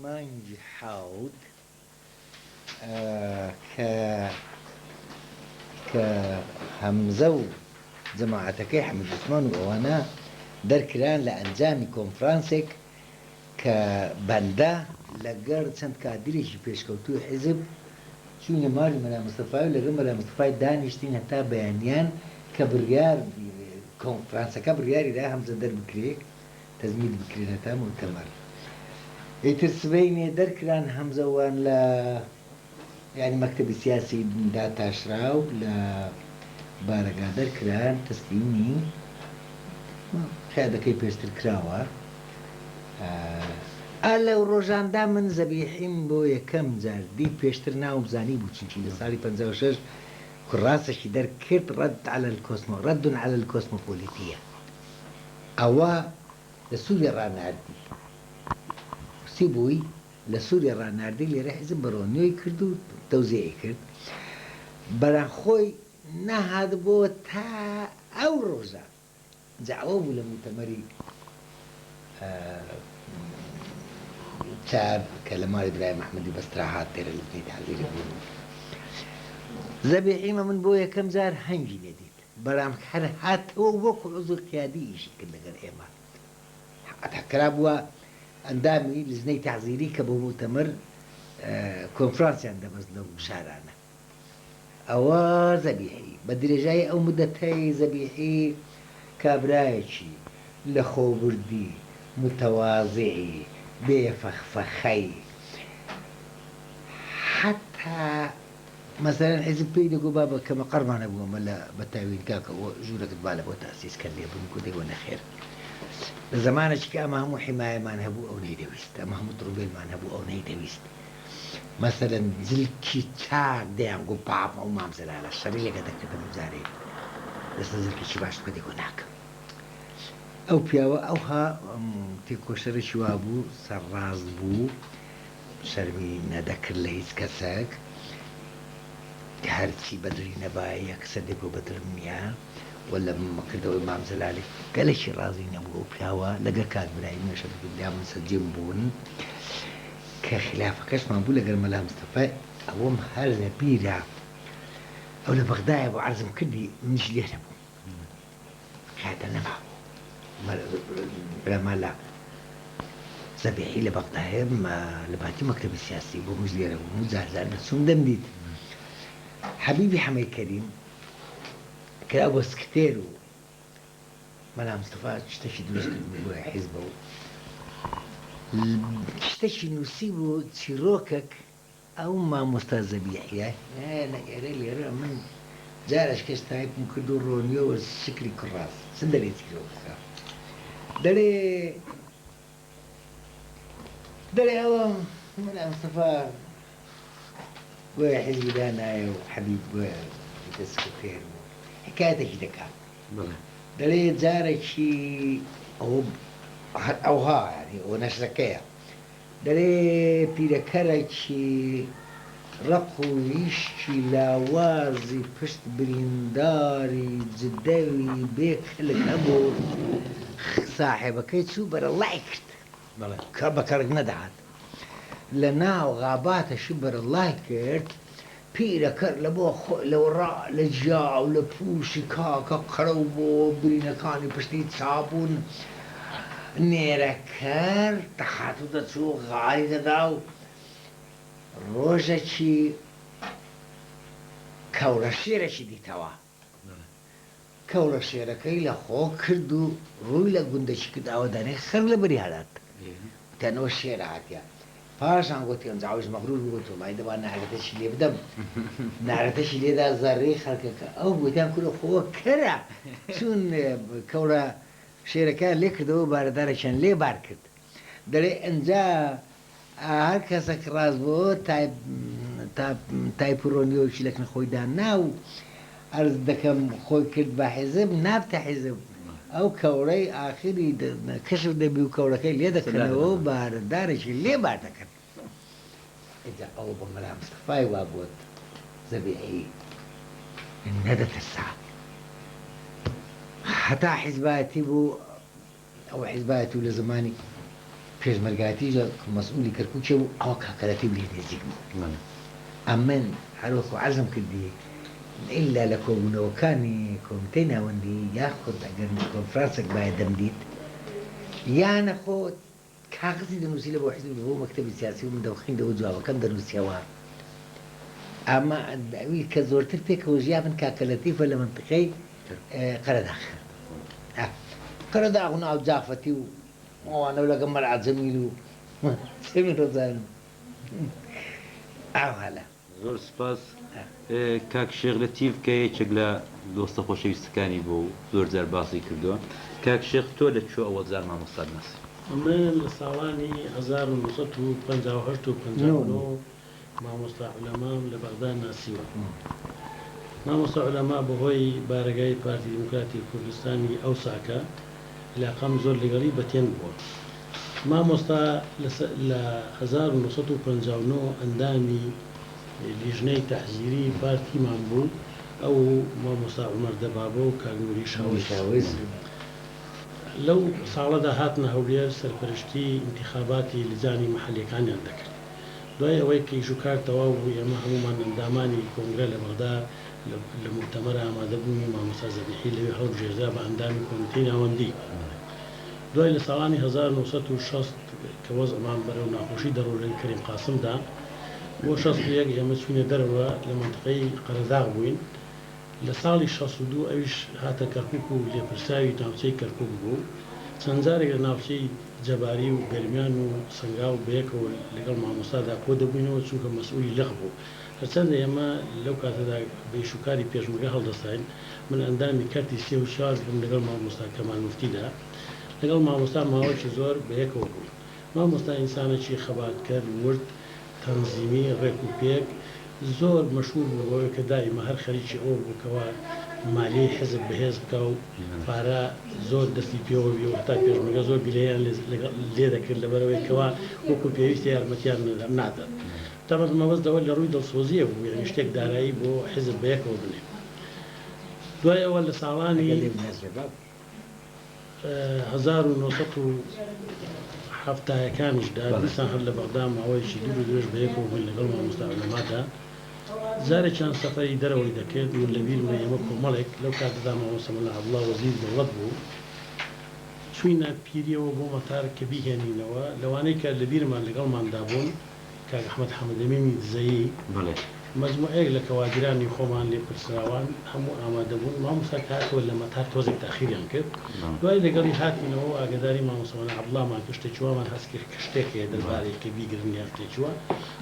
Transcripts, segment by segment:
مانجی حەوت کە هەمزە و جەماعەتەکەی حەمید عوسمان و ئەوانە دەرکران لە ئەنجامی کۆنفرانسێک کە بەندە لەگەڵ چەند کادرێکی پێشکەوتوی حیزب چوونە ماڵی مەلا مستەفای و لەگەڵ مەلا مستەفای دانیشتین هەتا بەیانیان کە بڕیار کۆنفرانسەکە بڕیاری دا هەمزە دەربکرێت تەزمید بکرێنەتە مؤتەمەر ئیتر سبەینێ دەرکران هەمزەوان لە یعنی مەکتەبی سیاسی داتاشراو لە بارەگا دەرکران تەسلیمی خیادەکەی پێشتر کراوە لەو ڕۆژاندا من زەبیحیم بۆ یەکەم جار دی پێشتر ناوم زانی بوو چونکی لە ساڵی 56 کوڕاسەشی دەرکرد ڕەد على الکۆسمۆپۆلیتیە ئەوە لە سووریا ڕاناردی سی بووی لە سووریا ڕاناردی لێرە حیزب بەڕۆنیۆی کرد و تەوزیعی کرد بەرانخۆی نەهات بۆ تا ئەو ڕۆژە جاوە بوو لە موتەمەری چار کە لە ماڵی برای محمەدی بەسترا هات تێرە لە بنەی تحزیرە بوون زەبیحیمە من بۆ یەکەم جار هەنگی لێدیت بەرام هەر هاتەوە وەکو عوزوو قیادی ئیشی کرد لەگەڵ ئێمە کرا بووە ئەندامی لزنەی تحزیری کە بۆ موتەمەر کۆنفرانسیان دەبەست لەو شارانە ئەوە زەبیحی بە درێژایی ئەو مدەتەی زەبیحی کابرایەکی لە خۆبوردی متەواضعی بێفەخفەخەی حتا مەسەلەن حیزب پێی دەگو بابە کەمە قەرمانە بووەمە لە بەتاوین کاکە ژوورەکەت با لە بۆ تاسیس کرد لێ بن و دەیوە نەخێر لە زمانێکی کە ئەمە هەموو حیمایەمان هەبوو ئەو نەیدەویست ئەمە هەموو تڕوبێلمان هەبوو ئەو نەیدەویست مەسەلەن زلکی چاک دەیانگو پاپ ئەو مامزەلالە شەڕی لەگە دەکردم جارێ دەستە زلکێکی باش بکە دەیگو ناکەم ئەو پیاوە ئەوها تێکۆشەرەی وا بوو سەرڕاست بوو شەرمی نەدەکرد لە هیچ کەسێک هەرچی بەدری نەبایە یەکسەر دێک بۆ بەدرم نییە ولا مەکردەوەی مامزەلالی گەلێکی ڕازی نەبوو ئەو پیاوە لەگە کات برای نوێشە دنیا من سەجێم بوون کە خلافەکەشمان بوو لەگەر مەلا مستەفای ئەوەم هەر لە بیرە ئەو لە بەغدایە بۆ عەرزم کردی منیش لێرە بوو کاتە نەمابوو برامالا زەبیحی لە بەغدایە لە باتی مەکتەبی سیاسی بۆ منیش لێرە بوو جارجار دەچووم دەمدیت حەبیبی حەمەی کەریم کرا بۆ سکرتێر و مەلا مستەفا شتێکی دروست کرد بۆ حیزبە و شتێکی نووسی بوو چیرۆکێک ئەو مامۆستا زەبیحیە لە ئێرە لێرە من جارش کەس تایپم کرد و ڕۆنیۆوە شکلی کوڕاس چ دەرێ چیرۆکەکە دەرێ ئەوە مەلا مستەفا گویا حیزبی دانایە و حەبیب گویا بکە سکرتێر و حکایەتێکی دەکات دەڵێ جارێکی ئەوها ینی ئەوە نەشرەکەیە دەڵێ پیرەکەرێکی ڕق و هیشکی لاوازی پشت برینداری جدەوی بێکلک هەبوو ساحێبەکەی چوو بەرەڵای کرد کە بەکەڕک نەدەهات لە ناو غاباتەشی بەرەڵای کرد پیرەکەر لە بۆ لەوڕا لە جیاو لە پووشی کاکە قەرە و بۆ برینەکانی پشتی چابوون نێرەکەر دەخات و دەچوو غاری دەدا و ڕۆژێکی کەورە شێرێکی دیتەوە کەورە شێرەکەی لە خۆ کرد و ڕووی لە گوندەشی کرد ئەوەدانەی خەر لە بەری هەرات تەنەوە شێرە هاتیە پاشان گوتی ئەمجاوش مەغرور بوو تۆمای دەبا نارەتەشی لێ بدەم نارەتەشی لێدا زەڕێی خەڵکەکە ئەو گوتیان کورە خۆ کەرە چون کەورە شێرەکە لێ کردەوە بارەدارێکیان لێ بار کرد دەڵێ ئەنجا هەر کەسێک ڕاست بۆ تایپڕۆنیۆکی لەکنە خۆیدا ناو عەرز دەکەم خۆی کرد بە حیزب نابتە حیزب ئەو کەورەی ئاخری کەشف دەبی و کەورەکەی لێ دەکەنەوە و بارەدارێکی لێ بار دەکەن ئێجا ئەوە بە مەلا مستەفای وا بووت زەبیحی نەدەترسا هەتا حیزبایەتی بوو ئەو حیزبایەتی و لە زمانی پێشمەرگایەتی مەسئولی کەرکووکە و ئەوە کاکەرەتی لێ نێزیک بوو ئەمن هەروەکو عەزم کردی ئیلا لە کۆبوونەوەکانی کۆمیتەی ناوەندی یاخود ئەگەر کۆنفرانسێک باید دەمدیت یانە خۆت کاغزی دەنووسی لە بۆ حیزب بۆ مەکتەبی سیاسی و من دەوخیندەوە جوابەکەم دەنووسیەوە ئەمە ئەوی کە زۆرتر پێکەوە ژیابن کاکەلەتیفە لە منطقەی قەرەداغ قەرەداغ و ناو جافەتی و ئەوانە لەگەڵ مەرعەجەمیل و سێمی ڕۆزانم ئاو هەلا زۆر سپاس کاک شێخ لەتیف کە یەکێک لە دۆستە خۆشەویستەکانی بۆ زۆر جار باسی کردووە کاک شێخ تۆ لەکوێ ئەوە جار مامۆستا ناسی من لە ساڵانی 1950 و 59 مامۆستا عولەمام لە بەغدا ناسیوە مامۆستا عولەما بەهۆی بارگای پارتی دیموکراتی کوردستانی ئەو ساکە علاقەم زۆر لەگەڵی بەتێن بووە مامۆستا لە 1959 ئەندامی لیژنەی تەحزیری پارتیمان بوو ئەو مامۆستا عومەر دەبابە و کاگنووری شاویز لەو ساڵەدا هاتنە هەولێر سەرپەرشتی انتخاباتی لجانی مەحەلیەکانیان دەکرد دوای ئەوەی کە ئیش و کار تەواو بوو ئێمە هەمومان ئەندامانی کۆنگرە لە بەغدا لە موتەمەرە ئامادەبوونی مامۆستا زەبیحی لەوێ هەڵبژێردرا بە ئەندامی کۆمیتەی ناوەندی دوای لە ساڵانی 1960 کە وەزعمان بەرەو ناخۆشی دەڕۆژەی کەریم قاسمدا بۆ 61 ئێمە چوینە دەرەوە لە منطقەی قەرەداغ بووین لە ساڵی 62 ئەویش هاتە کەرکووک و لێپرساوی ناوچەی کەرکووک بوو چەند جارێک لە ناوچەی جەباری و گەرمیان و سنگاو بەیەکەوە لەگەڵ مامۆستادا کۆ دەبووینەوە چونکە مەسئولی لەخ بوو هەرچەندە ئێمە لەو کاتەدا بەیشوکاری پێشمەرگە هەڵدەستاین من ئەندامی کەرتی 34 بووم لەگەڵ مامۆستا کەمال موفتیدا لەگەڵ مامۆستا ماوەیەکی زۆر بەیەکەوە بوو مامۆستا ئینسانێکی خەباتکەر ورد تەنزیمی ڕێک و پێک زۆر مەشهور بووەوەی کە دائیمە هەر خەریکی ئەوە بووکەوە مالی حزب بەهێز بکە و پارە زۆر دەستی پێوە بی و هەتا پێشمەرگە زۆر بیلەیان لێ دەکرد لەبەرەوەی کەوا وەکو پێویستی یارمەتیان نادەن تەمەت مەبەستەوە لە ڕووی دڵسۆزیە بوو یعنی شتێک دارایی بۆ حزب بەیەکەوە بنێ دوای ئەوە لە ساڵانی 1970کانیشدا دیسان هەر لە بەغدا ماوەیەکی دوور و درێژ بەیەکەوە بووین لەگەڵ مامۆستا عولەمادا جارێکیان سەفەری دەرەوەی دەکرد و لە بیرمە ئێمە کۆمەڵێک لەو کاتەدا مامۆستا مەلا عەبدوڵڵا وەزیر دەوڵەت بوو چوینە پیریەوە بۆ مەتار کە بیهێنینەوە لەوانەی کە لە بیرمان لەگەڵماندا بوون کاک ئەحمەد حەمەدەمینی دزەیی مەجموعەیەک لە کەواگرانی خۆمان لێپرسراوان هەموو ئامادەبوون مامۆستا هاتەوە لە مەتار تۆزێک تاخیریان کرد دوای لەگەڵی هاتینەوە و ئاگاداری مامۆستا مەلا عەبدوڵڵامان کە شتێکی وامان هەست کرد کە شتێکێ دەربارەی کە بیگرن یا شتێکیوە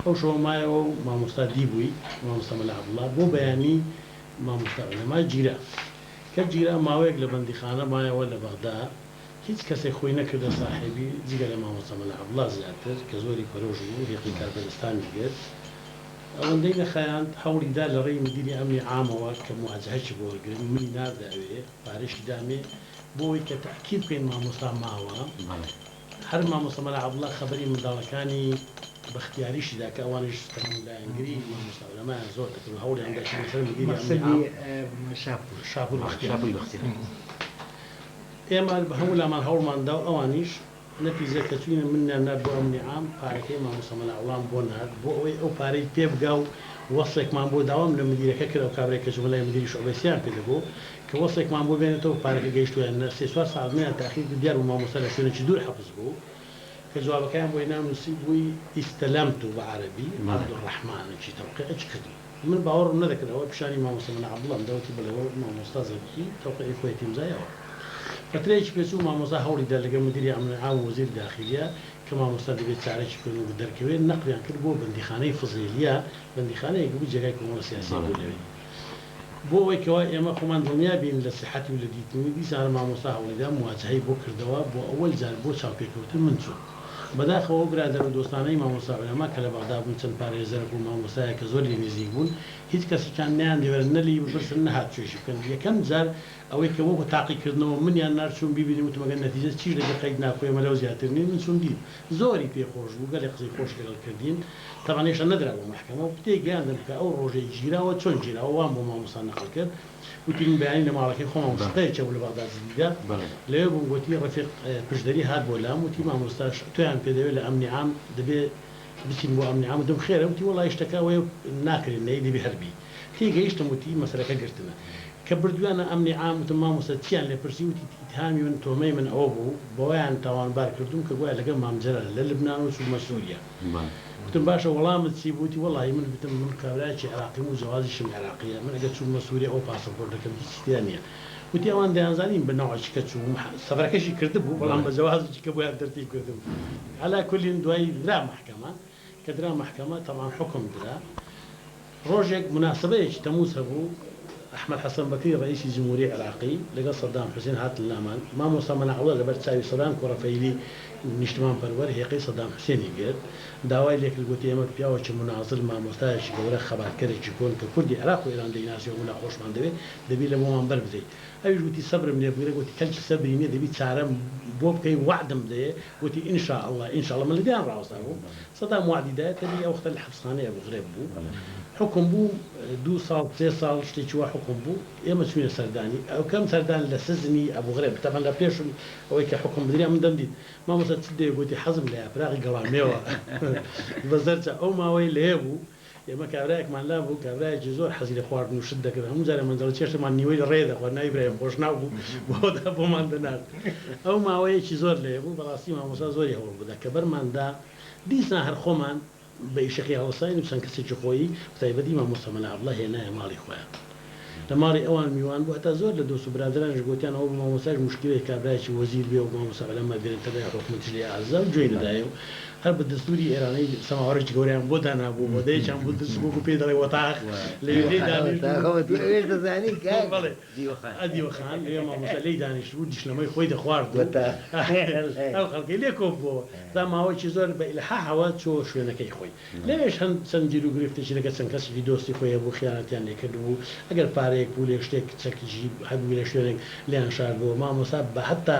ئەو شەوە مایەوە و مامۆستا دیبووی مامۆستا مەلا عەبدوڵڵا بۆ بەیانی مامۆستا عولەما گیرا کە گیرا ماوەیەک لە بەندیخانە مایەوە لە بەغدا هیچ کەسێک خۆی نەکردە ساحێبی جگە لە مامۆستا مەلا عەبدوڵڵا زیاتر کە زۆری کۆرۆژ بوو هێڵی کاربەدەستانی گرت ئەوەندەی نەخایاند هەوڵیدا لە ڕێی مدیری ئەمنی عامەوە کە موواجهەکی بۆ وەرگرن منی ناداوێ پارەشی دامێ بۆی کە تاکید بکەین مامۆستا ماوە هەر مامۆستا مەلا عەبدوڵڵا خەبەری منداڵەکانی بەختیاریشیدا کە ئەوانش لایەنگری مامۆستا عولەمایان زۆر دەکرد و هەوڵیان دا لەسەر مدیری ئەمنی شاپور بەختیاری ئێمە بە هەموو لامان هەوڵماندا و ئەوانیش نەتیجە کە چوینە منیان نات بۆ ئەمنی عام پارەکەی مامۆستا مەلا عەبدوڵڵام بۆ نات بۆ ئەوەی ئەو پارەی پێ بگا و وەسڵێکمان بۆ داوام لە مدیرەکە کرد ئەو کابرای کە جومەلای مدیری شوعبەسییان پێ دەبوو کە وەسڵێکمان بۆ بێنێتەوە پارەکە گەیشتویان لە 3-4 ساڵمەیان تاخیر دیار و مامۆستا لە شوێنێکی دوور حەبس بوو کە جوابەکەیان بۆی نامنووسی بووی ئیستەلەمت و بە عەرەبی عەبدوڕەحمانێکی تەوقیعش کردی من باوەڕم نەدەکرد ئەوە پیشانی مامۆستا مەلا عەبدوڵڵام دەوتی بەلەوە مامۆستا زەبیحی تەوقیعی خۆیەتی امزایەوە فترەیەکی پێچوو مامۆستا هەوڵیدا لەگەڵ مدیری ئەمنی عام و وەزیر داخلیە کە مامۆستا دەبێت چارەکی کردن و دەرکەوێت نەقلیان کرد بۆ بەندیخانەی فزیلیە بەندیخانەیەک بوو جێگای کۆمەڵە سیاسی بوو لەوێ بۆ ئەوەی کەوا ئێمە خۆمان دڵنیا بین لە سیحەتی و لە دیتنی دیسان مامۆستا هەوڵیدا مواجهەی بۆ کردەوە بۆ ئەوەل جار بۆ چاوپێکەوتن من چوو بەداخەوە برادەر و دۆستانەی مامۆستا عولەما کە لە بەغدا بوون چەند پارێزەر بوو مامۆستایە کە زۆر لێ نزیک بوون هیچ کەسێکیان نیان دەوێت نەلی بپرسن نەهات توێژی بکەن یەکەم جار ئەوەی کە وەکو تاقیکردنەوە منیان نارچوون ببینیم وتمەگە نەتیجە چی لەگە قەید ناکۆیمە لەو زیاتر نین من چون دید زۆری پێخۆش بوو گەلێ قسەی خۆش لەگەڵ کردین تەوانێشە نەدراوە محکەمە و تێگەیاندم کە ئەو ڕۆژەی گیراوە چۆن گیراوە وان بۆ مامۆستا نەقڵ کرد وتی من بەیانی لە ماڵەکەی خۆمان شقەیەکە بوو لە بەغدا زیندگا لەوێ بووم گوتی ڕەفیق پشدەری هات بۆ لام وتی مامۆستاش تۆیان پێدەوێت لە ئەمنی عام دەبێت بچین بۆ ئەمنی عام دەم خێرە وتی وەڵای شتەکە وێ ناکرێن نەی دەبێ هەربی تێگەیشتم وتی مەسەلەکە گرتنە کە بردویانە ئەمنی عام وتم مامۆستا چیان لێ پرسی وتی ئیتهامی من تۆمەی من ئەوە بوو بۆیان تاوانبار کردوم کە گوایە لەگەڵ مامجەرە لە لبنان و چوومە سووریا وتم باشە وەڵامت چی بووتی وەڵی من بتم من کابراایکی عراقیم و جوازیشم عراقیە من ئەگە چوومە سووریا ئەو پاسەپۆرتەکەم هیچ شتیان نییە وتی ئەوان دەیانزانین بە ناوچی کە چووم سەفەرەکەشی کردبوو بەڵام بە جوازێکی کە بۆیان دەرتی کردم عەلا کولین دوایی درا محکەمە کە درا محکەمە تەمان حکم درا ڕۆژێک مناسبەیەکی تەمووز هەبوو ئەحمەد حەسەن بەکری ڕئیسی جمهوری عراقی لەگەڵ سەدام حوسێن هاتن لامان مامۆستا مەناعوڵە لەبەر چاوی سەدام کوڕەفەیلی نیشتمان پەروەر هێقەی سەدام حوسێنی گرت داوای لێکرد گوتی ئێمە پیاوەکی منازل مامۆستایەکی گەورە خەباتکەرێکی کۆن کە کوردی عراق و ئێران دەیناسیەوە و ناخۆشمان دەوێت دەبی لە بۆمان بەربدەیت ئەویش گوتی سەبرم لێ بگرێ گوتی کەلکی سەبری نییە دەبی چارەم بۆ بکەی وعدم دەیە گوتی ئینشاءالله ئینشاءالله من لەدیان ڕاوەستا بوو سەدام وعدی دایە دەبی ئەو وەختە لە حەبسخانەیە بغرێب بوو حکم بوو 2 ساڵ 3 ساڵ شتێکی وا حکم بوو ئێمە چوینە سەردانی ئەو کەم سەردان لە سزنی ئەبوغرێب تەمەن لە پێشم ئەوەی کە حکم بدریا من دەمدید مامۆستا چ دەیە گوتی حەزم لە یاپراغی گەڵامێوە بەزەرچە ئەو ماوەی لێ بوو ئێمە کابراایەکمان لا بوو کابراایەکی زۆر حەزی لە خواردن و شت دەکرد هەموو جارە مەنزەڵ چێشتمان نیوەی ڕێ دەخوارد ناوی برایم خۆش نابوو بۆدا بۆمان دەنارد ئەو ماوەیەکی زۆر لێ بوو بەڕاستی مامۆستا زۆری هەوڵ بوودا کە بەرماندا دیسان هەر خۆمان بە ئیشەکەی هەڵساین و چەند کەسێکی خۆی تایبەتی مامۆستا مەناعوڵە هێنایە ماڵی خۆیان لە ماڵی ئەوان میوان بوو هەتا زۆر لە دۆست و برادرانش گوتیان ئەوە مامۆستاش مشکلەی کابراایکی وەزیر بێ و مامۆستا عولەما بێنێتە لای حکومەتی لێ ئازا و گوێی نەدایە و هەر بە دەستوری ئێرانەی سەماوەڕێکی گەوریان بۆ دانابوو بۆ دەیەکیان بوو دەستبوو و پێی دەڵێ وەتاق لەوێ ئەدیوەخان لەوێ مامۆستا لێی دانیشتبوو دیشلەمەی خۆی دەخوارد ئەو خەڵکەی لێ کۆب بووە تا ماوەیەکی زۆر بە ئیلحاحەوە چۆ شوێنەکەی خۆی لەوێش هەند چەند گیر و گرفتێکی لەگە چەند کەسێکی دۆستی خۆیە بوو خیانەتیان لێ کردبوو ئەگەر پارەیەک بوو لێ شتێک چەکیژی هەبوو لە شوێنێک لیان شار بووە مامۆستا بە هەتا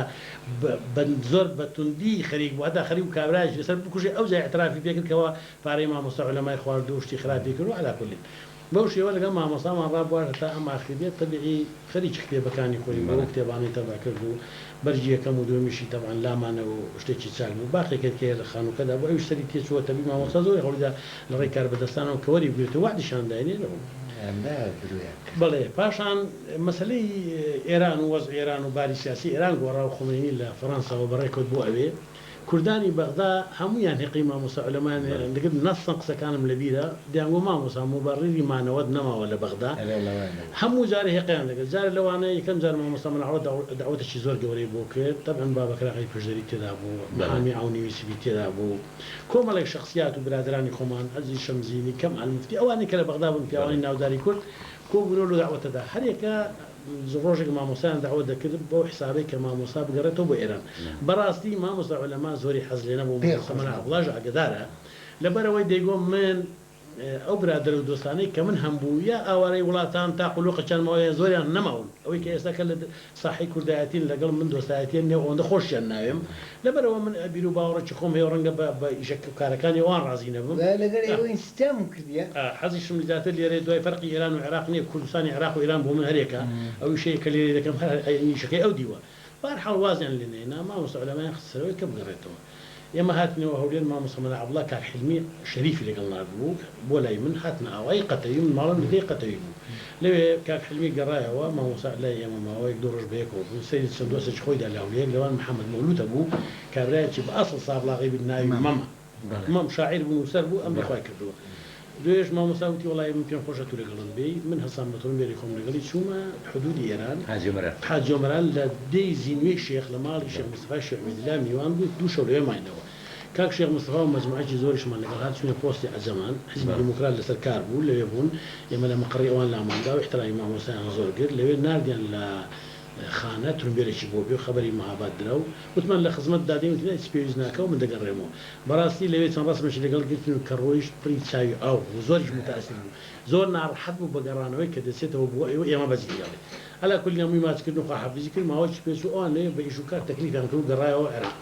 زۆر بە توندی خەریک بوو هەتا خەریک و کابراایش لەسەر بکوژێ ئەو جای اعترافی پێکرد کەەوە پارەی مامۆستا عولەمای خوارد و شتی خراپی کرد و عەلا کولین بەو شێوە لەگەڵ مامۆستامان ڕابوارد هەتا ئەم ئاخربێت تەبیعی خەریکی کتێبەکانی خۆی بۆ کتێبانەی تەبا کرد و بەرجی یەکەم و دووەمیشی تەبعاً لامانەوە و شتێکی چاک بوو باقیێکت کێ لە خانووکەدا بۆ ئەوش سەری تێچووە تەبی مامۆستا زۆری هەوڵیدا لە ڕێی کاربەدەستانەوە کە وەری بگرێتەوە وعدیشان داینێ نەبوو بەڵێ پاشان مەسلەی ئێران و وەزع ئێران و باری سیاسی ئێران گۆڕا و خۆمینی لە فەڕەنساوە بەڕێکەوت بۆ ئەوێ کوردانی بەغدا هەمویان هێقی مامۆستا عولەمان دەگرت نەسەن قسەکانم لەبیرە دیانگۆ مامۆستا موبەڕیری مانەوەت نەماوە لە بەغدا هەموو جارە هێقیان دەگرت جارە لەوانەیە یەکەم جار مامۆستا مەناعوڵە داوەتێکی زۆر گەورەی بۆ کرد تەبعاً بابەکراقی پشدەری تێدا بوو محامی عەونی ویسیبی تێدا بوو کۆمەڵێک شەخسیات و برادرانی خۆمان عەزیز شەمزینی کەمال مفتی ئەوانەی کە لە بەغدا بوون پیاوانی ناوداری کورد کۆبوونەوە لە داوەتەدا هەر یەکە ڕۆژێک مامۆستایان داوە دەکرد بۆ حسابێک کە مامۆستا بگەڕێتەوە بۆ ئێران بەڕاستی مامۆستا عولەما زۆری حەز لێ نەبوو مامۆستا مەناعوڵەش ئاگدارە لەبەرەوەی دەیگۆم من ئەو برادر و دۆستانەی کە من هەمبوو یا ئاوارەی وڵاتان تا قولوقە چەندماوەیە زۆریان نەماون ئەوەی کە ئێستا کە لە ساحی کوردایەتین لەگەڵ من دۆستایەتیان نێو ئەوەندە خۆشیان ناوێم لەبەرەوە من بیر و باوەڕێکی خۆم هەیە ڕەنگە بە ئیشەک و کارەکانی ئەوان ڕازی نەبووم لەگەڵ ئێوە ئینستام کردیە حەزیشم لەداتر لێرە دوای فەرقی ئێران و عێراق نییە کوردستانی عێراق و ئێران بۆ من هەرێکە ئەو شەیە کە لێرە دەکەم هەر ئیشەکەی ئەو دیوە بەهەرحاڵ وازیان لێ نێنا مامۆستا عولەمایان خستەوەی کە بگەڕێتەوە ئێمە هاتنەوە هەولێر مامۆستا مەناعوڵە کاک حلمی شەریفی لەگەڵ نردبوو بۆ لای من هاتنە ئاوای قەتەوی من ماڵم لەدەی قەتەوی بوو لەوێ کاک حلمی گەڕایەوە مامۆستا لای ئێمە ماوەیەک دوو ڕۆژ بەیەکەوە بوو سەیری چەند دۆستێکی خۆیدا لاولەیەک لەوان محەممەد مەولوتە بوو کابرایەکی بە ئەسڵ سابلاغی بن ناوی مەم شاعیر بوو نووسەر بوو ئەم بەخوای کردووە دوێژ مامۆستا وتی وەڵای من پێم خۆشە تو لەگەڵم بێی من هەسان بەتۆم بێری خۆم لەگەڵی چوومە حدودی ئێران حاجی عومەران لە دەی زینوێی شێخ لە ماڵی شێخ مستەفای شێعبیدلا میوان بوو دوو شەو لەوێ ماینەوە کاک شێخ مستەفا و مەجموعەی زۆریشمان لەگەڵ هات چوونە پۆستی عەجەمان حیزبی دیموکرات لەسەر کار بوو لەوێ بوون ئێمە لە مەقڕی ئەوان لاماندا و احترامی مامۆستایان زۆر کرد لەوێ ناردیان لە خانە ترومبێرێکی بۆ بێ و خەبەری مەهاباد درا و وتمان لە خزمەت دادەین وتمان هیچ پێویست ناکە و من دەگەڕێمەوە بەڕاستی لەوێ چەند ڕەسمێکی لەگەڵ گرتین و کە ڕۆیش پڕی چاوی ئاو زۆریش متەئەسیر بوو زۆر ناڕەحەت بوو بە گەڕانەوەی کە دەچێتەوە بۆ ئێوە ئێمە بەجێ على كل يوم ما تكلم خا حفيزي كل ما هوش بيسو أنا بيشو كار تكليف يعني كل قراية وعراق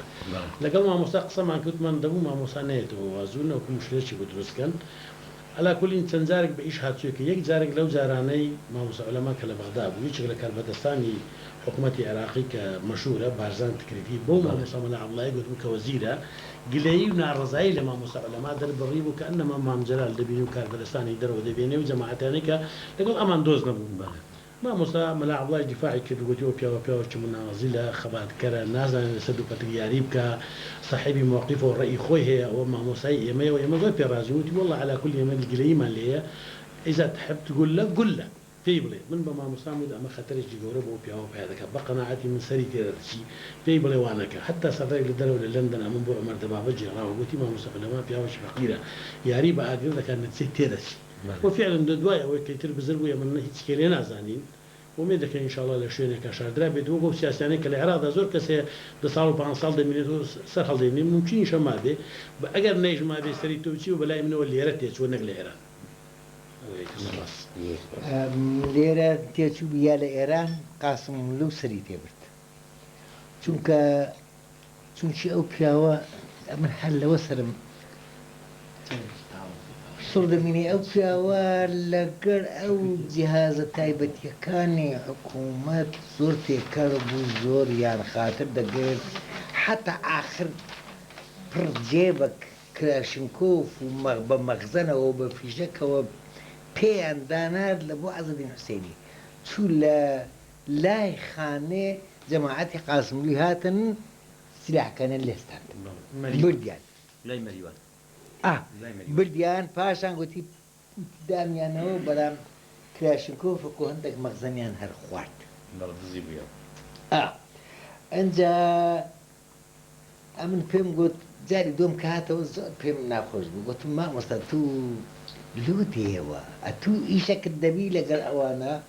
لقى ما مستقصى ما كنت من دبو ما مصانيت ووازونا وكل مشكلة بدرس كان على كل إنسان زارك بإيش هاتشوك يك زارك لو زاراني ما هو علماء كلا بغداد ويشغل كالبدستاني حكومتي عراقي كمشهورة بارزان تكريتي بوما مصامنا عبد الله يقول كوزيرة قليلنا الرزاي لما موسى علماء در بريبو كأنما مام جلال دبينو كالبدستاني درو دبينو وجماعتاني لقوا أمان دوز نبون بها ما موسى ملا عبد الله دفاعي كده وجو بيا كمنا زلا خبات كرا نازل سدو بتجاريب كصاحبي موقفه الرأي خويه وما موسى يما ويما غير رازوتي والله على كل يوم القليمة اللي هي إذا تحب تقول له قل له في بلي من بما مسامد أما خطرش جورب وبيا هذا بقناعتي من سري كذا شيء في بلي وانك حتى سافر للدولة لندن أمم بو عمر دبا بجي راه قلتي ما مسافر لما بيا وش فقيرة يا ريبة هذه كانت ست هذا شيء وفعلا دواء وكيتر بزربوية من هيك كلنا زانين وميدك إن شاء الله لشينك كشار درابي دوغو سياسيانك الإعراض زور كسي دصالو بان صال دمينيتو سرحل ديني ممكن يشا ما بي أجر نيج ما بي سريتو بشي وبلاي منو اللي يرتيش ونقل إيران ليرة تيجو بيا لإيران قاسم لو سريتي برد چونك أو بياوا من حل وسرم صرد مني أو بياوا لقر أو جهاز تايبت يكاني حكومات زورتي كربو زور يعني خاطر دقير حتى آخر برد جيبك كلاشنكوف وبمخزنة وبفيشك بيان دانار لبو عز الدين حسيني شو لا خانة جماعتي قاسم لي هاتن سلاح كان اللي استعمل برديان لاي مريوان برديان باشان قلتي داميان هو بلام كلاشنكوف وكو عندك مخزنيان هر خوارد مرض زيبويا انجا امن فيلم قلت جاري دوم كهاتا وزور فيلم ناخوش قلت ما مستطو لو ديوا اتو ايشك الدبيلة قال اوانا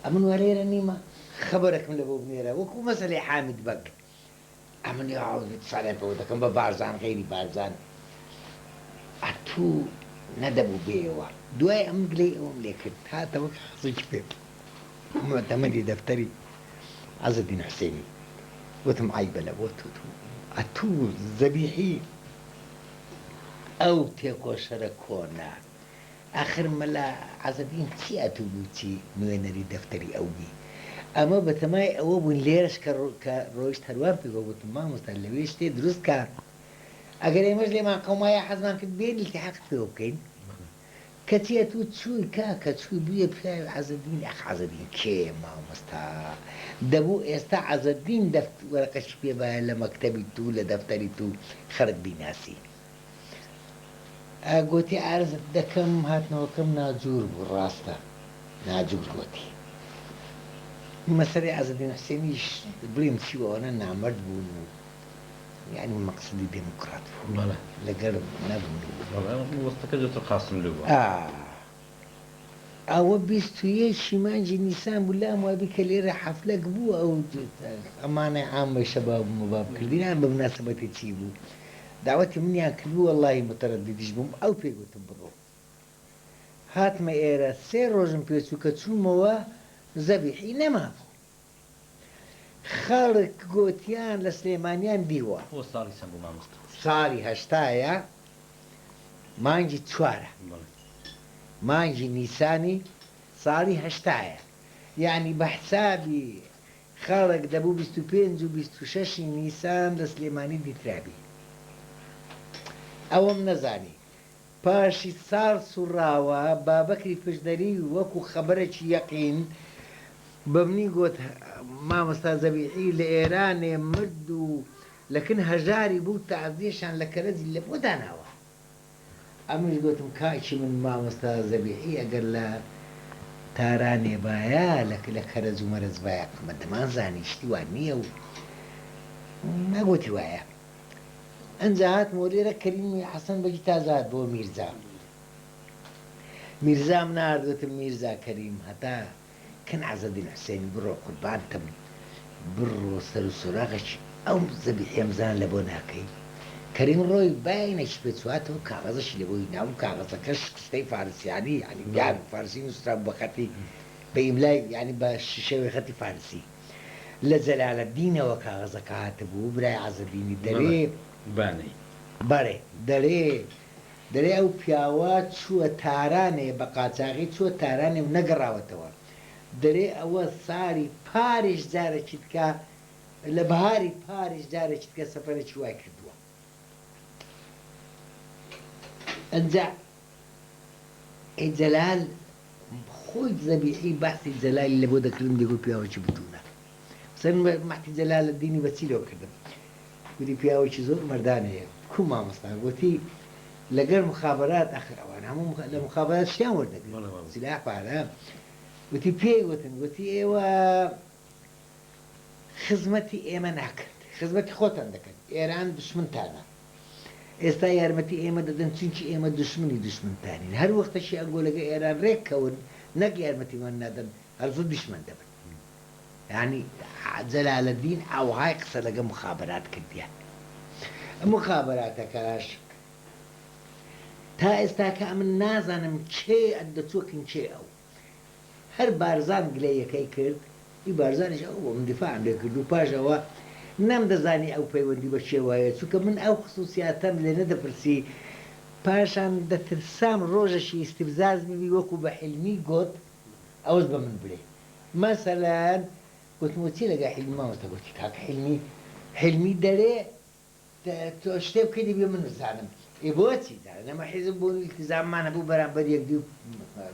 امن وليرا نيما خبرك من لبو بنيرا وكو مسألة حامد بق امن يعود بتصالح بودا كم ببارزان غيري بارزان اتو ندبو بيوا دواي امن قلي اوم ليكت هاتا وك خصيش بيب معتمدي دفتري عز الدين حسيني وتم عيبة لبوتو اتو ذبيحي او تيكو شركونا آخر ملا عزدين تي أتوبوتي نوينري دفتري أوبي أما بتماي أوبون ليرش كرويش تروان في قوة ما مستلويش تي دروس كار أجر يمجلي مع قومايا حزمان كتبين التحق فيوكين كتي أتوتشوي كتشوي بيا بشاي عزدين أخ عزدين كي ما مستا دبو استا عزدين دفت ورقش بيا بها لمكتبي تو لدفتري تو خرج بيناسي قوتي عارف دكم هاتنا وكم ناجور بالراستا ناجور قوتي مثلا عز الدين حسينيش بريم سيوا وانا نعمرد بونو يعني مقصدي ديمقراط والله لقرب نبني والله وسطك القاسم له أو بيستوي شمانجي نيسان ولا ما بك اللي راح حفلة قبو أو أمانة عامة شباب ومباب كلين أنا بمناسبة تجيبو دعوتي مني أكلو والله متردد يجبهم أو بيقول تبرو هات ما إيرا سير روزن بيسو كتشو موا زبيحي نما خالق قوتيان لسليمانيان ديوا هو صار يسمو ما مصطفى صاري هشتايا مانجي تشوارا مانجي نيساني صاري هشتايا يعني بحسابي خالق دبو بيستو بينزو بيستو شاشي نيسان لسليماني دي ترابي ئەوم نەزانی پاشی ساڵ سوڕاوە بابەکری پشدەری وەکو خەبەرێکی یەقین بەمنی گوت مامۆستا زەبیحی لە ئێرانێ مرد و لەکن هەژاری بوو تەعزیەشان لە کەرەزی لە بۆ داناوە ئەمش گوتم کاکی من مامۆستا زەبیحی ئەگەر لە تارانێ باە لە کەرەز و مەرز باە قمە دەمانزانی شتی وان نییە و نەگوتی وایە ئەنجات مۆلێرە کەریمی حەسەن بەجی تازات بۆ میرزام ناردوتم میرزا کەریم هەتا کەن عەزەدین حوسێنی بڕۆ قوربانتم بڕۆ سەر و سوراغێکی ئەو زەبیحیم زان لە بۆ ناکەی کەریم ڕۆی باینەکی پێچواتەوە کاغەزەشی لە بۆی ناو کاغەزەکەش قستەی فارسیانی ینی یان فارسی نووسرا بەخەتی بإملاء يعني بشوي خطي فارسي لجلال الدين وكاغذ كاتبه براي عز الدين دري بانەی بەڵێ دەرێ ئەو پیاوە چووە تارانێ بە قاچاغی چووە تارانێ و نەگەڕاوەتەوە دەرێ ئەوە ساری پارێش جارێکی تکە لە بەهاری پارێش جارێکی تکە سەفەرێکی وای کردووە ئەنجا ئەی جەلال خۆی زەبیحی باسی جەلالی لە بۆ دەکردم دێگو پیاوەکی بتوونە سەر مەحتی جەلال الدینی بەچی لەوە کردم وتی پیاوەکی زۆر مەردانەیە کو مامۆستا گوتی لەگەر مخابرات ئەخر ئەوان هەموو لە مخابرات شتیان وەردەگرن سلاح پارە وتی پێی وتن وتی ئێوە خزمەتی ئێمە ناکەن خزمەتی خۆتان دەکەن ئێران دشمنتانە ئێستا یارمەتی ئێمە دەدەن چونکی ئێمە دشمنی دشمنتانین هەر وەختەشی ئەنگۆلەکە ئێران ڕێککەون نەک یارمەتیمان نادەن هەرزوو دشمن دەبن یعنی جەلالەدین ئەوهای قسە لەگە مخابرات کردیان مخابراتەکەش تا ئێستا کە من نازانم کێ ئەدەچۆکن کێ ئەو هەر بارزان گلەیەکەی کرد ئی بارزانش ئەو بۆ من دیفاعم لێ کرد و پاشەوە نەم دەزانی ئەو پەیوەندی بە شێوایە چونکە من ئەو خصوصیاتەم لێ نەدەپرسی پاشان دەترسام ڕۆژەشی ئیستیفزاز ببی وەکو بە حلمی گوت ئەوەش بە من بڵێ مەسەلەن گوتم چی لەگە حلمی مامۆستا گوتی کاکە حلمی دەرێ تۆ شتێ بکەیت بێ من بزانم ئێ بۆچی نەمە حیزب بوون التزاممان هەبوو بەرامبەر یەکدی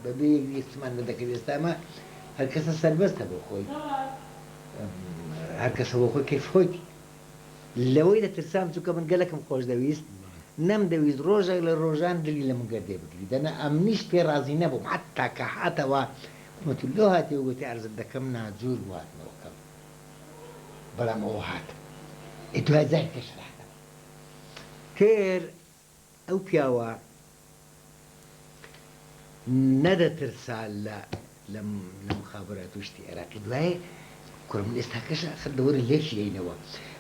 بەبێ یەکدی احتیمان نەدەکرد ئێستا ئەمە هەر کەسە سەربەستە بۆ خۆی هەر کەسە بۆ خۆی کەیف خۆیتی لەوەی دەترسام چونکە من گەلەکەم خۆش دەویست نەمدەویست ڕۆژێک لە ڕۆژان دلی لە من گەردێ بگری دەنا ئەمنیش پێ رازی نەبووم حتا کە هاتەوە وتی لۆ هاتی وگوتی عەرزت دەکەم ناجوور واتنەوەکەم بەڵام ئەوە هاتم دوای جار پێش ڕاتەوە تێر ئەو پیاوە نەدەترسا لە مخابرات و شتی عێراقی دوایێ کوڕم ئێستاکەش ئەخر دەوەرە لێشی هێنەوە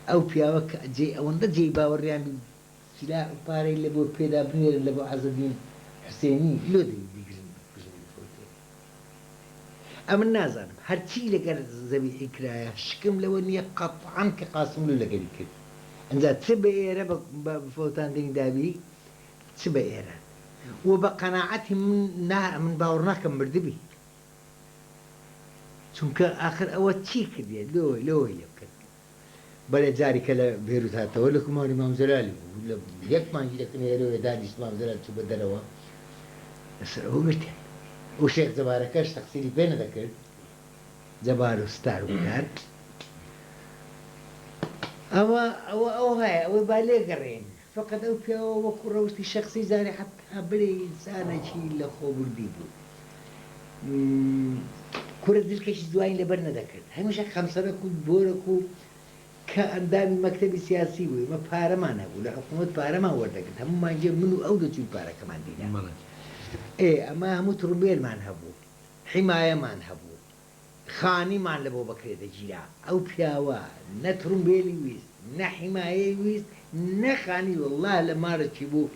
ئەو پیاوە کە جێ ئەوەندە جێی باوەڕیان سلاح و پارەی لە بۆ پێدا بنێرن لە بۆ عەزەدین حوسێنی لۆ دەوی بیگرن ئەمن نازانم هەرچی لەگەر زەبیحی کرایە شکم لەوە نییە قەتعان کە قاسم لۆ لەگەری کرد ئەنجا چ بە ئێرە بە فۆتاندنی دابی چ بە ئێرە و بە قەناعەتی من باوەڕ ناکەم مردبی چونکە ئاخر ئەوە چی کردێ لۆی لێ بکرد بەڵێ جارێکە لە بێروت هاتەوە لە کوماری مام جەلالی بوو لە یەک مانگی دەکەن ئێرەوە دانیشت مام جەلال چوو بە دەرەوە لەسەر ئەوە گرتیان و شێخ جەبارەکەش تەقسیری پێ نەدەکرد جەبار و ستار و کار ئەوە هەیە ئەوەی با لێگەڕێن فقط ئەو پیاوە وەکو ڕەوشتی شەخسی زانێ حتا بڵێ ئینسانێکی لە خۆبوردی بوو کورە دلکەشی دوایی لەبەر نەدەکرد هەمیشە خەمسەرەک و بۆرەک و کە ئەندامی مەکتەبی سیاسی بووی مە پارەمان هەبوو لە حکوومەت پارەمان وەردەگرت هەمومان جێ من و ئەو دەچووی پارەکەمان دینە ئەمە هەموو تڕومبێلمان هەبوو حیمایەمان هەبوو خانیمان لە بۆ بەکرێدەگیرا ئەو پیاوە نە تڕومبێلی ویست نە حیمایەی ویست نەخانی والله لە مارەکی بوو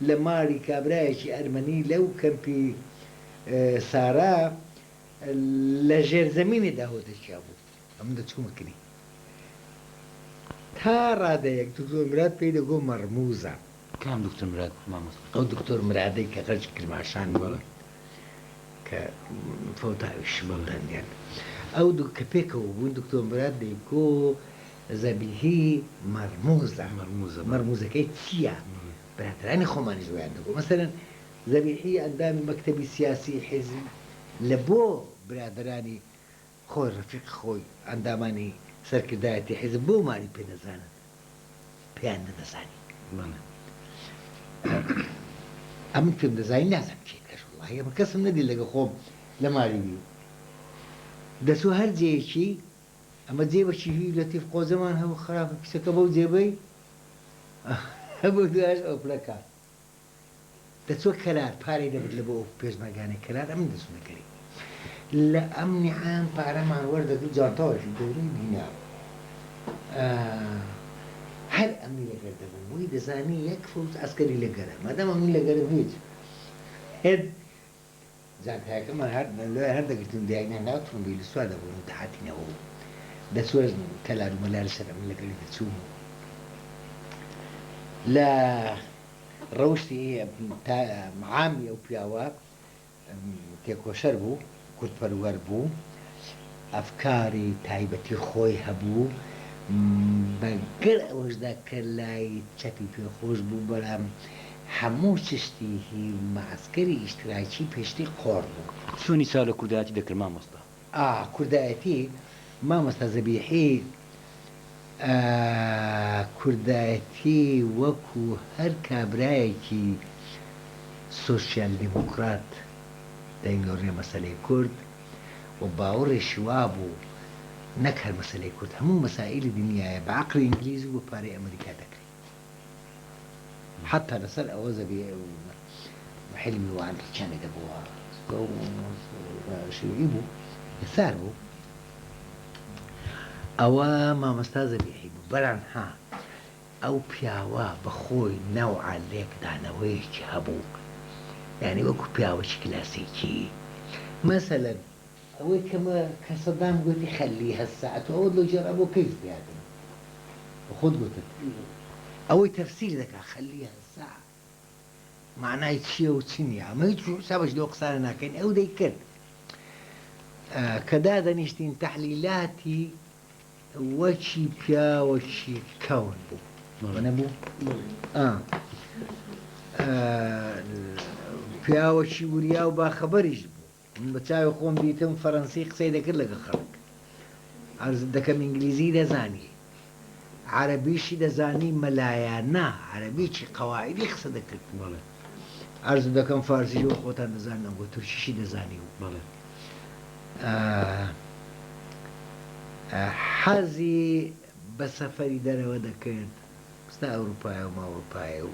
لە ماری کابرایەکی ئەرمەنی لەو کەمپی سارا لە ژێرزەمینێ داهۆتەکیا بوو ئەم دەچوومەکردی تا ڕادەیەک دکتۆر مراد پێی دەگۆ مەرموزە کام دکتۆر مراد مامۆستا ئەو دکتۆر مرادەی کە غەرج کرماشان بووە کە فەوتاویش بەڵەندیان ئەو کە پێکەوە بوون دکتۆر مراد دەیگۆ زەبیحی مەرموزەکەی چییە براترانی خۆمانی زۆیان دەگۆ مەسەرەن زەبیحی ئەندامی مەکتەبی سیاسی حیزب لە بۆ برادرانی خۆی ڕەفیق خۆی ئەندامانی سەرکردایەتی حیزب بۆ ماری پێ نەزانن پێیان نەدەزانی ئەم پێم دەزانی نازم کێ کەش وڵڵاهی ئەمە کەسم نەدی لەگە خۆم لە ماری وی دەچوو هەر جێیەکی ئەمە جێبەکی لەتیف قۆزەمان هەبوو خراپە پیسەکە بەو جێبەی هەبوو دوایش ئەو پلەکە دەچوە کەلار پارەی دەبێت لە بۆ پێشمەرگانەی کەلار ئەمن دەچوونەکەی لە ئەمنی عام پارەمان وەردەگرت جانتاوەشی گەورەی بینا هەر ئەمنی لەگەر دەبوو بۆی دەزانی یەک فوت ئەسکەری لەگەرە مادام ئەمنی لەگەرە هیچ زانکایەکەمان لێ هەردەگرتون دیاینا ناوتون بی لە سووا دەبوون تەحاتینەوە دەسوێژ تەلار و مەلار سەر من لەگەڵی دەچووم لە ڕەوشتی عامی ئەو پیاوە تێکۆشەر بوو کورتپەروەەر بوو ئەفکاری تایبەتی خۆی هەبوو بەگەر ئەوەشدا کە لای چەپی پێخۆش بوو بەڵام هەموو چشتیهی مەعسکەری ئیشتراکی پێشتی قۆڕ بوو چۆنی سا لە کوردایەتی دەکرد مامۆستا کوردایەتی مامۆستا زەبیحی کوردایەتی وەکو هەر کابرایەکی سۆسیال دیموکرات دەینگەڕێ مەسەلەی کورد و باوەڕێشی وا بوو نەک هەر مەسەلەی کورد هەموو مەسائلی دنیاە بە عەقڵی ئینگلیز و بە پارەی ئەمریکا دەکرێت حتا لەسەر ئەوە زەبی حلمی وان ڕچانێ دەبووە شێوی بوو یەسار بوو ئەوە مامەستا زەبیحی بوو بەرانها ئەو پیاوە بەخۆی نەوعە لێکدانەوەیەکی هەبوو یعنی وەکو پیاوەکی کلاسیکی مەسەلەن ئەوەی کەمە کە سەدام گوتی خەلی هەساعت ئەوە لە جێرا بۆ کەیف بێتن خۆت گوتت ئەوەی تەفسیر دەکا خەلی هەسا معنای چییە و چی نییە ئەمە هیچ سابش لەو قسانە ناکەین ئەو دەیکرد کە دادەنیشتین تەحلیلاتی وەکی پیاوەکی کەون بوو نەبوو پیاوەکی وریا و باخەبەریش بوو من بە چاوی خۆم دیتم فەڕەنسی قسەی دەکرد لەگە خەڵک عەرز دەکەم ئینگلیزی دەزانی عەرەبیشی دەزانی مەلایانە عەرەبیکی قەواعیدی قسە دەکرد عەرز دەکەم فارسی و خۆتان دەزانن بۆ تورکیشی دەزانی و حەزی بە سەفەری دەرەوە دەکرد ستا ئەوروپایە و ماوروپایە و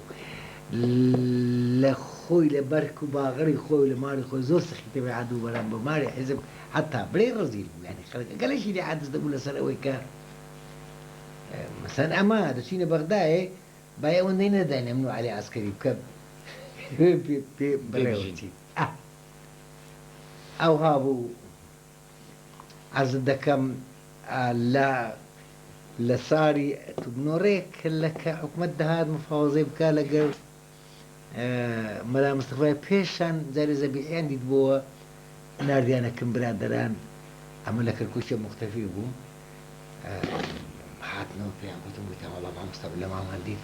لە خۆی لە بەرک و باغڕی خۆی لە ماری خۆی زۆر سەخی تەبێ عەدوو بەرام بە ماری حیزب حتا بڵێ ڕزیل بوو یعنی خەڵک گەلەشی لێ عەدز دەبوو لەسەر ئەوەی کە مەسەن ئەمە دەچینە بەغدایە با ئەوەندەی نەداینە من و عەلی عەسکەری بکە بڵێوەتی ئەو هابوو عەرز دەکەم لە ساری تبنۆڕێک لەکە حکومەت دەهات مفاوەزەی بکە لەگەڵ مەلا مستەفای پێشان جارێ زەبیحیان دیت بووە ناردیانەکەم برادەران ئەمە لە کەرکووکە مختەفی بوو هاتنەوە پێیان گوتم گوتیان وەڵا مامۆستا لە مامان دیت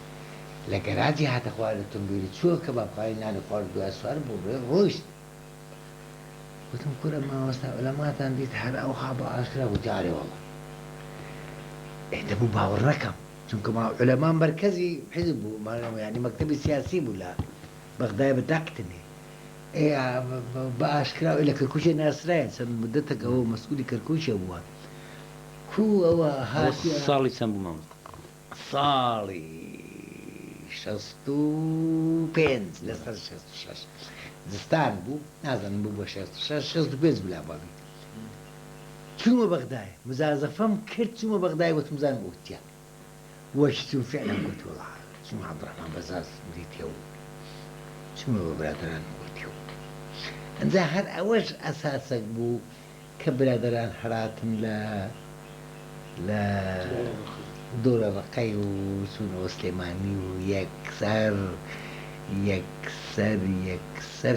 لە گەراجی هاتە خوار لە تۆمبیلی چووە کە باپایی نانی خوارد دوای سوار بوو ڕۆیشت گوتم کورە مامۆستا لەماتان دیت هەر ئەو خابە ئاشکرا گوتی ئارێ وەڵا دەبوو باوەڕ نەکەم چونکە عولەمان مەرکەزی حیزب بوو یعنی مەکتەبی سیاسی بوو لە بەغدای بەداکتنێ بە ئاشکرا لە کەرکووچێ ناسرایە چەند مدەتێک ئەوە مەسئولی کەرکووچە بووە کو ئەوە هاتی ساڵی چەند بوو مامۆستا ساڵی 65 لەسەر 66 زستان بوو نازانم بوو بە 65 بلا باوی چوومە بەغدایە مزازەفەم کرد چوومە بەغدای وەتم زانم وتیان وەش چوو فعلەن گوت وەڵا چوومە عەبدوڕەحمان بەزاز بریتەوە چوومە بە برادەران گوتیەوە ئەنجا هەر ئەوەش ئەساسەک بوو کە برادەران هەراتن لە دۆرە ڕقەی و چوونەوە سلێمانی و یەکسەر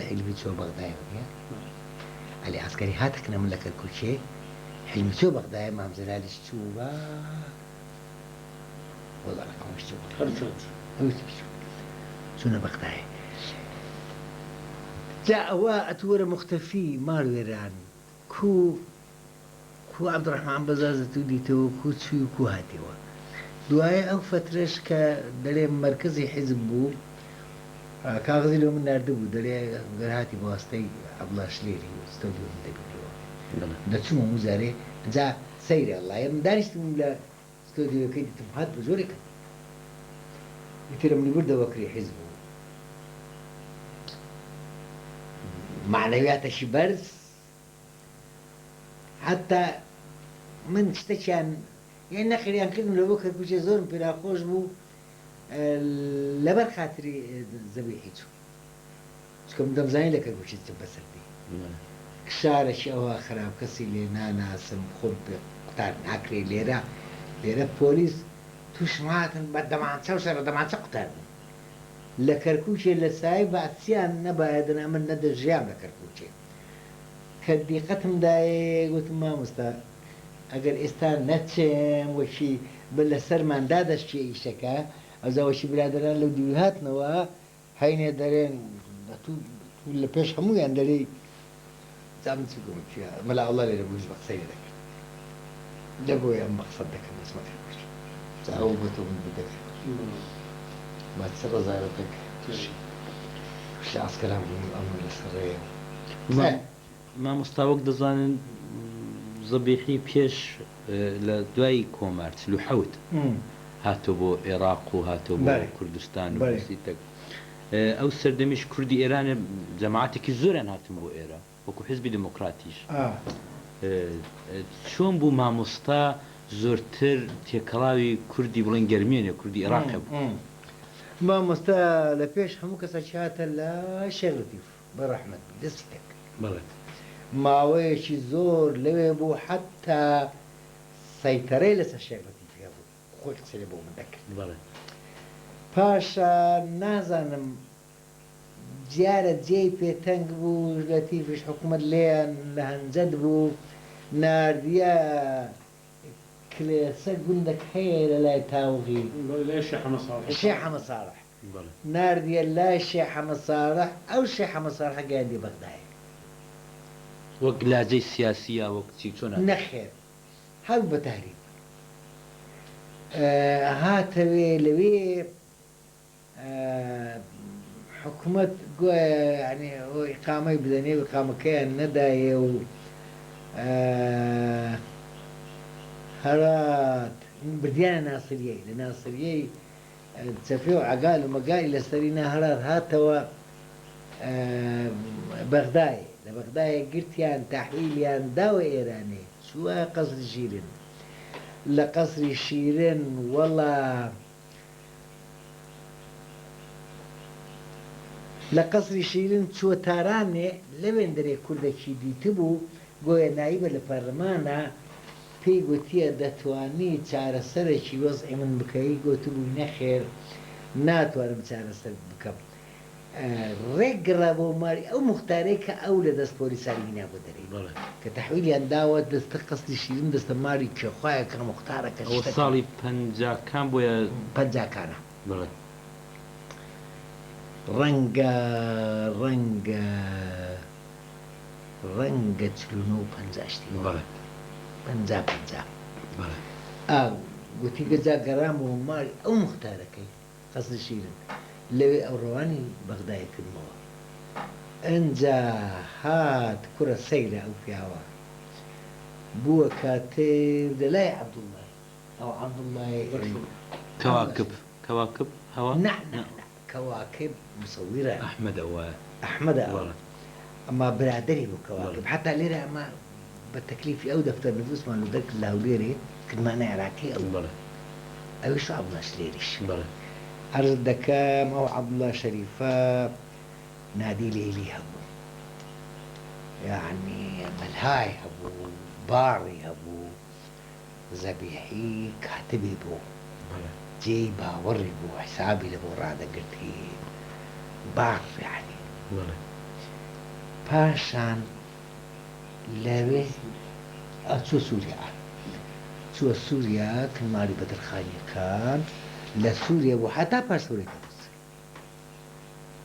حیلمی چۆ بەغدایەوە نیە عەلی عەسکەری هاتەکنە من لە کەرکووچێ حلمی چۆ بەغدایە مامزەلالیش چوو بە وەڵا ڕقەمەش چوو چوونە بەغدایە جا ئەوە ئەتووەرە مختەفی ماڵوێران کو عەبدوڕەحمان بەزازت و دیتەوە کو چووی و کو هاتیەوە دوایە ئەو فترەش کە دەڵێ مەرکەزی حیزب بوو کاغزی لەو من ناردە بوو دەڵێ گەرهاتی بەواستەی عەبدوڵڵا شلێری ستۆدیۆ من دەبینەوە دەچوومە موزارێ جا سەیرە وەڵڵایە من دانیشتم لە ستۆدیۆکەی دیتم هات بە زۆرێکە ئیتر منی بردەوە کری حیزب بوو معنەویاتەشی بەرز حتا من شتێکیان یان نەخێریان کردم لەبۆ کەرکووچێ زۆرم پێراخۆش بوو لەبەر خاتری زەبیحی چوو چکە من دەمزانی لە کەرکووچێ چ بەسەردی شارێکی ئەوە خراپ کەسی لێ ناناسم خۆم پێ قوتار ناکرێ لێرە پۆلیس تووشماتن بە دەمانچە و سەر دەمانچە قوتار بوو لە کەرکووچێ لە سای بەچیان نەبایەدنا من نەدەژیام لە کەرکووچێ کە دیقەتمدایە گوتم مامۆستا ئەگەر ئێستا نەچێم وەشی لە سەرماندا دەستچێ ئیشەکە ئەوزاوەشی برادران لەو دوی هاتنەوە هەینێ دەرێن لە پێش هەموویان دەرێ زانم چ گوم مەلا ئەڵڵا لێرە بووش بە قسەی دەکرد دەبۆی ئەم بەقسەت دەکەم دەسمەکە ئەو بۆ تۆ من بدەکرد ما تسر زارتك وش عسكران أمر السرية مامۆستا وەک دەزانن زەبیحی پێش لە دوای کۆمارچ لوحەوت هاتۆ بۆ عێراق و هاتۆ بۆ کوردستان و تەک ئەو سەردەمیش کوردی ئێرانە جەماعەتێکی زۆریان هاتم بۆ ئێرە وەکو حیزبی دموکراتیش چۆن بوو مامۆستا زۆرتر تێکەڵاوی کوردی بڵێن گەرمێنێ کوردی عێراق بوو مامۆستا لە پێش هەموو کەسە هاتە لە شێڕەتیف بەڕەحمەت دەستی تێک ماوەیەکی زۆر لەوێ بوو حتا سەیتەرەی لەسەر شێڕەتی پێ بوو خۆی قسەی بۆ من دەکرد پاشا نازانم جارە جێی پێتەنگ بوو لە تیفش حکوومەت لێیان لە هەنجەد بوو ناردیە کلێسە گوندەك هەیە لە لای تاوغی شێخ حەمەد ساڵح ناردیە لای شێخ حەمەد ساڵح ئەو شێخ حەمەد ساڵح گەیاندی بەغدایە وەک لاجەی سیاسیە وەک چی چۆن نەخێر هەر بە تاریب هاتەوێ لەوێ حکوومەت گوایە یعنی ئیقامەی بدەنێ و ئیقامەکەیان نەدایە و هەرات بردیانە ناسریەی لە ناسریەی چەپێ و عەگال و مەگالی لەسەری نەهەرات هاتەوە بەغدای لە بەغدایە گرتیان تەحویلیان داوە ئێرانێ چووە قەسری شیرن لە قەسری شیرن وەڵا لە قەسری شیرن چووە تارانێ لەوێن دەرێ کوردێکی دیتە بوو گۆیە نایبە لە پەرلەمانە پێی گوتیە دەتوانی چارەسەرێکی وەزعی من بکەی گوتبووی نەخێر ناتوانم چارەسەر بکەم ڕێگەڕا بۆ ماری ئەو مختارەی کە ئەو لە دەست پۆلیساری هینا بۆ دەرێ کە تەحویلیان داوە دەستە قەسری شیرن دەستە ماری کێخوایە کە مختارەکە ساڵی پەنجاکان بۆیە پەنجاکانە ڕەنگە چلونە و پەنجاشتی پەنجا گوتی گەجا گەڕامەوە ماری ئەو مختارەکەی قەسری شیرن لەوێ ئەو ڕەوانی بەغدای کردمەوە ئەنجا هات کوڕە سەیرە ئەو پیاوە بووە کاتێ لەلای عەبدوڵڵای ئەو عەبدوڵڵای کەواکب هەوا کەواکب مسەویرە ئەحمەدە ئەوە ئەمە برادەری بوو کەواکب حتا لێرە ئەمە بە تەکلیفی ئەو دەفتەر نفوسمان و دەرک لە هەولێرێ کردمانە عێراقی ئەو ئەویش عەبدوڵڵا لێریش عرض دەکەم ئەو عەبدوڵڵا شەریفە نادی لێلی هەبوو یعنی مەلهای هەبوو باڕی هەبوو زەبیحی کاتبی بوو جێی باوەڕی بوو حسابی لە بۆ ڕادەگرتی باڕ یعنی پاشان لەوێ چوە سووریا کلماری بەدرخانیەکان لە سووریا بوو هەتا پاش سوورێکە بوو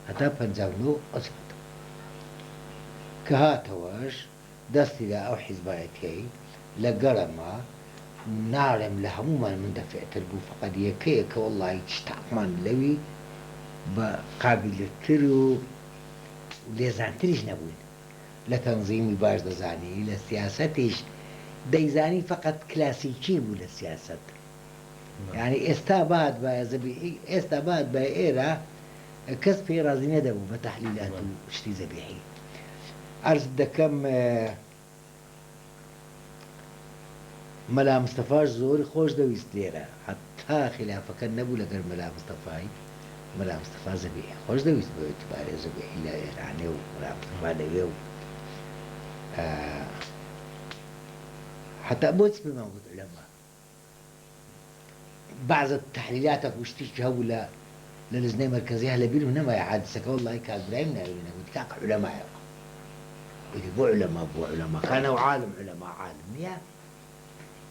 هەتا 59 ئەچێتەوە کە هاتەوەش دەستی لە ئەو حیزبایەتیەی لە گەڕەمە ناڵێم لە هەمومان من دەفێتر بوو فقط یەکەیە کە وەڵڵی شتاقمان لەوی بە قابلتر و لێزانتریش نەبووین لە تەنزیمی باش دەزانی لە سیاسەتیش دەیزانی فقط کلاسیکی بوو لە سیاست یعنی ئێستا بات بە زەبیحی ئێستا بات بە ئێرە کەس پێی ڕازی نەدەبوو بە تەحلیلات و شتی زەبیحی عەرز دەکەم مەلا مستەفاش زۆر خۆش دەویست لێرە حتا خلافەکە نەبوو لەگەر مەلا مستەفای مەلا مستەفا زەبیحی خۆش دەویست بۆ ئێتیبارێ زەبیحی لە ئێرانێ و مەلا مستەفا لەوێ و حتى بوتس بموجود علماء بعض التحليلات وشتيش هولا للجنة المركزية هلا بيلو نما يعاد سكا والله كان برايم نعيونا وتكاك علماء اللي بو علماء كانوا عالم علماء عالم يا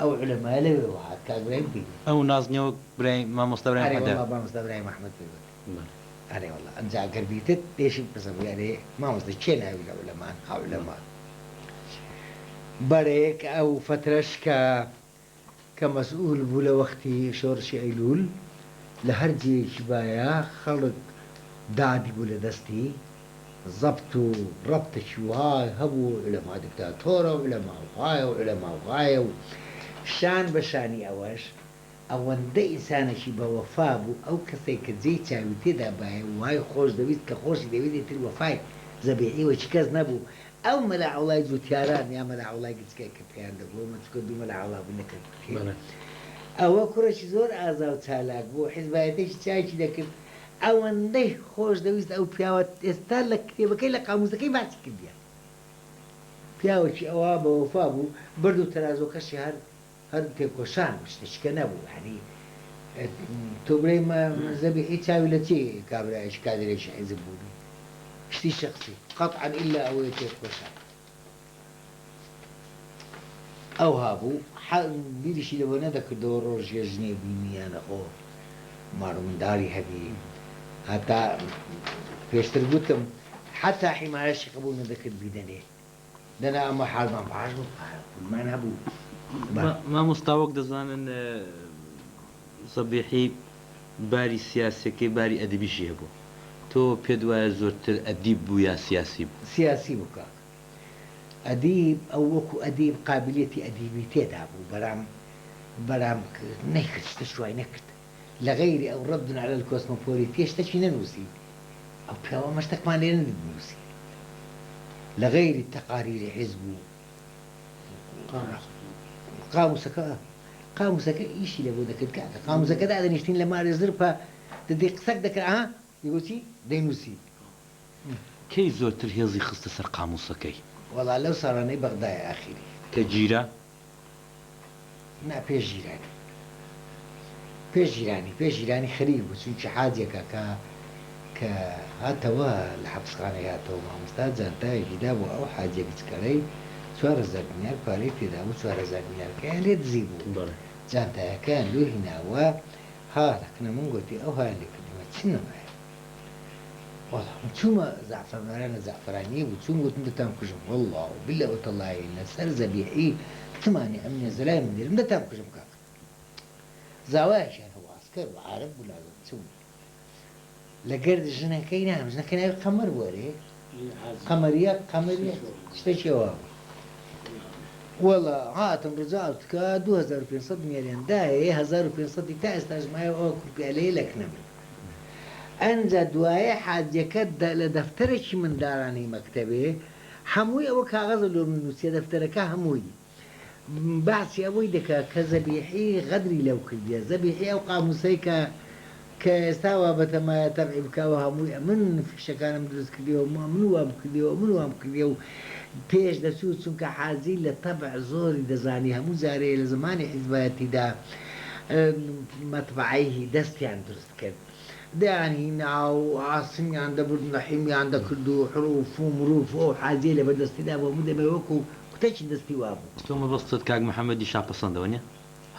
أو علماء لا واحد كان برايم بيلو أو نازنيو براي ما مستبرايم أنا والله حدا ما مستبرايم أحمد بيلو أنا والله أنزع قربيتت ليش بسوي يعني ما مستشين هاي علماء بريك أو فترش كمسؤول بولا وقتي شورشي أيلول لهرجي شبايا خلق دادي بولا دستي ضبطوا ربط شوهاي هبو علماء دكتاتورة وعلماء وغاية شان بشاني أوش أو دي إنسان شبا وفابو أو كثي كزي تاوي تدا باي وهاي خوش دويد كخوش دويد يتر وفاي زبيعي وشكاز نبو أو ملع الله يجو تياران يا ملع الله يجو كبيان دقو ما تكون دو ملع الله بنك كبيان أو كرش زور أزاو تالاق بو حزبايتش تايش دكت أو ندي خوش دويست أو بياوت استالك كتابة كي لقاموزة كي بعد كبيا بياوت شي أوابا وفابو بردو ترازو كشي هر تيكوشان مش تشكنبو يعني تبري ما زبيحي تاوي لتي كابرا إيش كادر إيش حزبوني اشتي شخصي قطعا إلا أو تيكوشان أو هابو بيدي شي لو ندك دور رجع جنيبي أنا أو مارو من داري هذه حتى فيش تربطهم حتى حماية قبول ندك بيدني دنا أما حال ما بعرف ما نبو ما مستوى دزان إن صبيحي باري سياسي كي باري أدبي شيبو تو بيدوا زورتر أديب ويا سياسي سياسي بكا أديب أو وكو أديب قابليتي أديبيتي دابو برام نكت شوي نكت لغيري أو رد على الكوسموبوليتيش تشينا نوسي أو بيوا مشتك ما لنا نوسي لغير التقارير حزبه قاموسك إيشي لابو ذاك الكعكة قاموسك هذا نشتين لما رزربها تديق سك ذاك يقولي دينوسي كي زورتر هيزي خصتصر قاموسكي والله لو صار أنا بغداد آخري كجيرة نا بيش جيراني خريب وسنش حاجة ك هاتوا الحبس خانة هاتوا ما مستعد زانتا جدابو أو حاجة بتكري سوار زادنيار باري تدابو سوار زادنيار كان ليه تزيبو زانتا كان له هنا ها لكن من قلتي أو هاي اللي كلمة شنو معي والله ثم زعفراني وثم قلت انت تنكشم والله بالله قلت الله إلا سر زبيحي ثمانية أمن الزلايم مدير انت تنكشم كاك زواج هو عسكر وعارف ولا ثم لقرد جنا كينا جنا كنا قمر وري قمرية اشتشي واه والله عاتم رجعت كا 2500 مليون داي 1500 تاستاج معي اوكل عليه لك نمر أنجا دوايا حاجة كده لدفترش من داراني مكتبه حموي أو كاغذ لو من نسي دفترك حموي بعد شي أبوي دكا كزبيحي غدري لو كليا زبيحي أو قاموسي كاستوى بتما تبعي بكاوها حموي من في شكان مدرس كليا ومن وام كليا بيش دسوت سنك حازي لطبع زوري دزاني همو زاري لزماني حزباتي دا مطبعيه دستي عن درست كده يعني ناو عاصمي عند برد نحيمي عند كردو حروف ومروف أو حازيلة بدستي دابو مدى بيوكو كتاش دستي وابو ثم بسطت كاك محمد يشاب صندونيا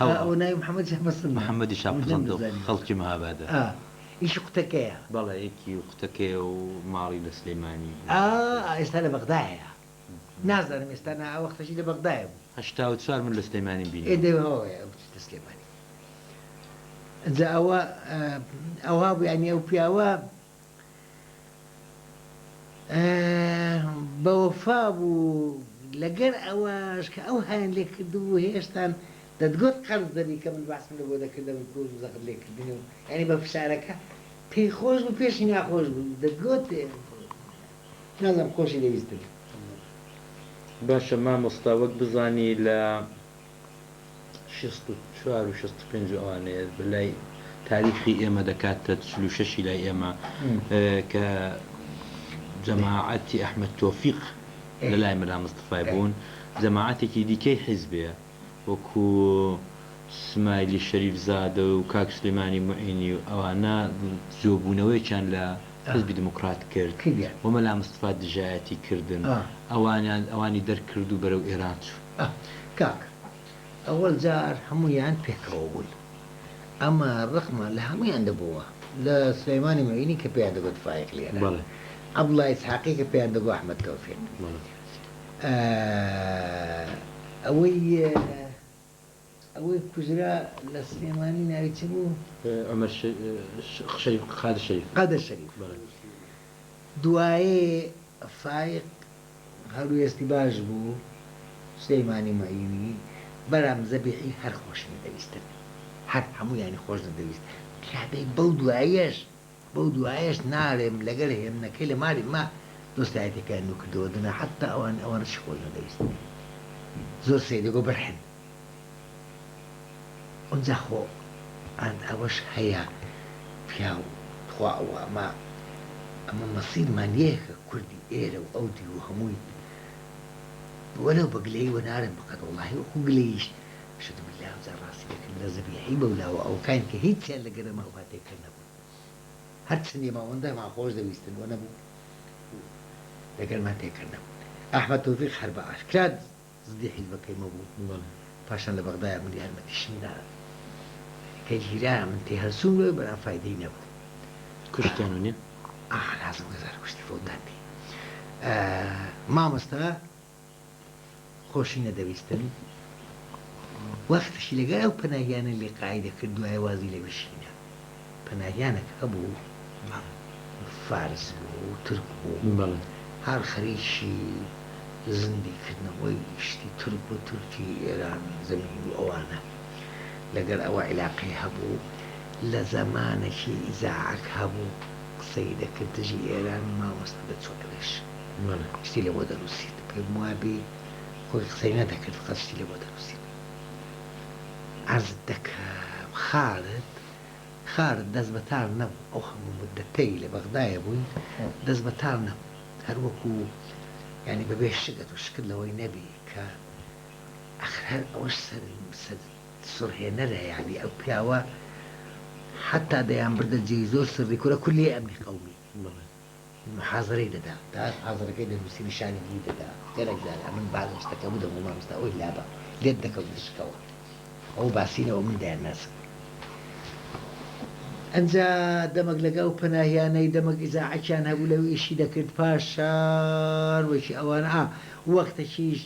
وناي محمد يشاب صندونيا محمد يشاب صندو خلقي ما هذا إيش اختكيا بالله إيكي اختكيا وماري السليماني استنى بغداد نازل مستنى وقت شيء بغداد هشتاوت سؤال من السليماني بيني إيه ده هو يا السليماني إذا أواب يعني أو بياوا بوفابو لقر أواش كأوهان لك دو هيشتان تقول قرض ذبي كمل بحث من لبودا كده بيكون مزخر لك الدنيا يعني بفشارك تي خوش بفيش هنا خوش تقول لازم خوش اللي يستلم باشا ما مستوى بزاني ل 64 و 65 أوانية بالله تاريخي إما دكاتة سلوششي لا إما كجماعة أحمد توفيق لە لای مەلا مستەفای بوون جەماعەتێکی دیکەی حیزبێ وەکو سمایلی شەریف زادە و کاک سلێمانی موعینی و ئەوانە زۆبوونەوەیان لە حزبی دموکرات کرد و مەلا مستەفا دژایەتی کردن ئەوانی دەرکرد و بەرەو ئێران چوو کاک ئەوەل جار هەمویان پێکەوە بوون ئەمە ڕقمە لە هەمویان دەبووە لە سلەیمانی موعینی کە پێیان دەگوت فایق لێرە عەبدوڵای ئیسحاقی کە پێیان دەگوت ئەحمەد تەوفیق ئەوەی کوژرا لە سلێمانی ناوی چ بوو؟ عومەر شەریف قادر شەریف دوایێ فایق هەڵوێستی باش بوو سلەیمانی موعینی بەرام زەبیحی هەر خۆش نەدەویستن هەر هەموویانی خۆش نەدەویست کابەی بەو دوایەش ناڵێم لەگەڵ هێمنەکەی لە ماڵی ما دۆستایەتەکان و کردەوە دنا حتا ئەوانش خۆش نەدەویست زۆر سەیدەگۆ بەرهێن ئەوجا خۆ ئەوەش هەیە پیاو خوا ئەمە مەسیرمان یەکە کوردی ئێرە و ئەودی و هەمووی وەلەو بەگلەی وە نارم بقەت وڵاهی وەکو گلەیش شت بالله ئەوجا ڕاستی دەکەن لە زەبیحی بەولاوە ئەو کاین کە هیچیان لە گەرەمە واتێکرد نەبوو هەر چندێ ماوەندە خۆش دەویستن وە نەبوو لەگەرمان تێکرد نەبوو ئەحمەد تەوفیق هەر بە ئاشکرا زدی حیزبەکەیمە بوو پاشان لە بەغدایە من یارمەتیشمدا کە گیرا من تێ هەرسوم لێ بەرام فایدەی نەبوو کوشتیان و نیە لازم گەزار کوشتی فەوتاندی مامۆستا خۆشی نەدەویستن وەختشی لەگەر ئەو پەناهیانە لێ قاعدە کرد دوایە وازی لێ بشینە پەناهیانێک هەبوو فارس بوو تورک بوو هەر خەریکی زندیکردنەوەی شتی تورک و تورکی ئێران زەمین و ئەوانە لەگەر ئەوە عیلاقی هەبوو لە زەمانێکی ئیزاعەک هەبوو قسەی دەکرد دژی ئێران مامۆستا دەچۆتەوێش شتی لە بۆ دەنووسیت پێم وابێ خۆی قسەی نەدەکرد فقەت شتی لە بۆ دەنووسیت عەرزت دەکەم خارت دەست بەتار نەبوو ئەو هەموو مدەتەی لە بەغدایە بووین دەست بەتار نەبوو هەر وەکو یعنی بەبێ شگەت و شکل لەوەی نەبی کە ئەخر هەر ئەوەش سەر سڕهێنەرە یعنی ئەو پیاوە حتا دەیان بردە جێی زۆر سڕی کورە کولی ئەمنی قەومی محاضرەی دەدا محاضرەکەی دەنووسی نیشانی بوو دەدا گەرەکدار من بازم شتەکە بوو دەمە مامۆستا ئەوی لابە لێت دەکەوت دشکەوە ئەو باسینەوە من دایان ناسم ئەنجا دەمەک لەگەڵ پەناهیانەی دەمەک ئیزاعەکیان هەبوو لەو ئیشی دەکرد پاشان وەکی ئەوانە وەختەکیش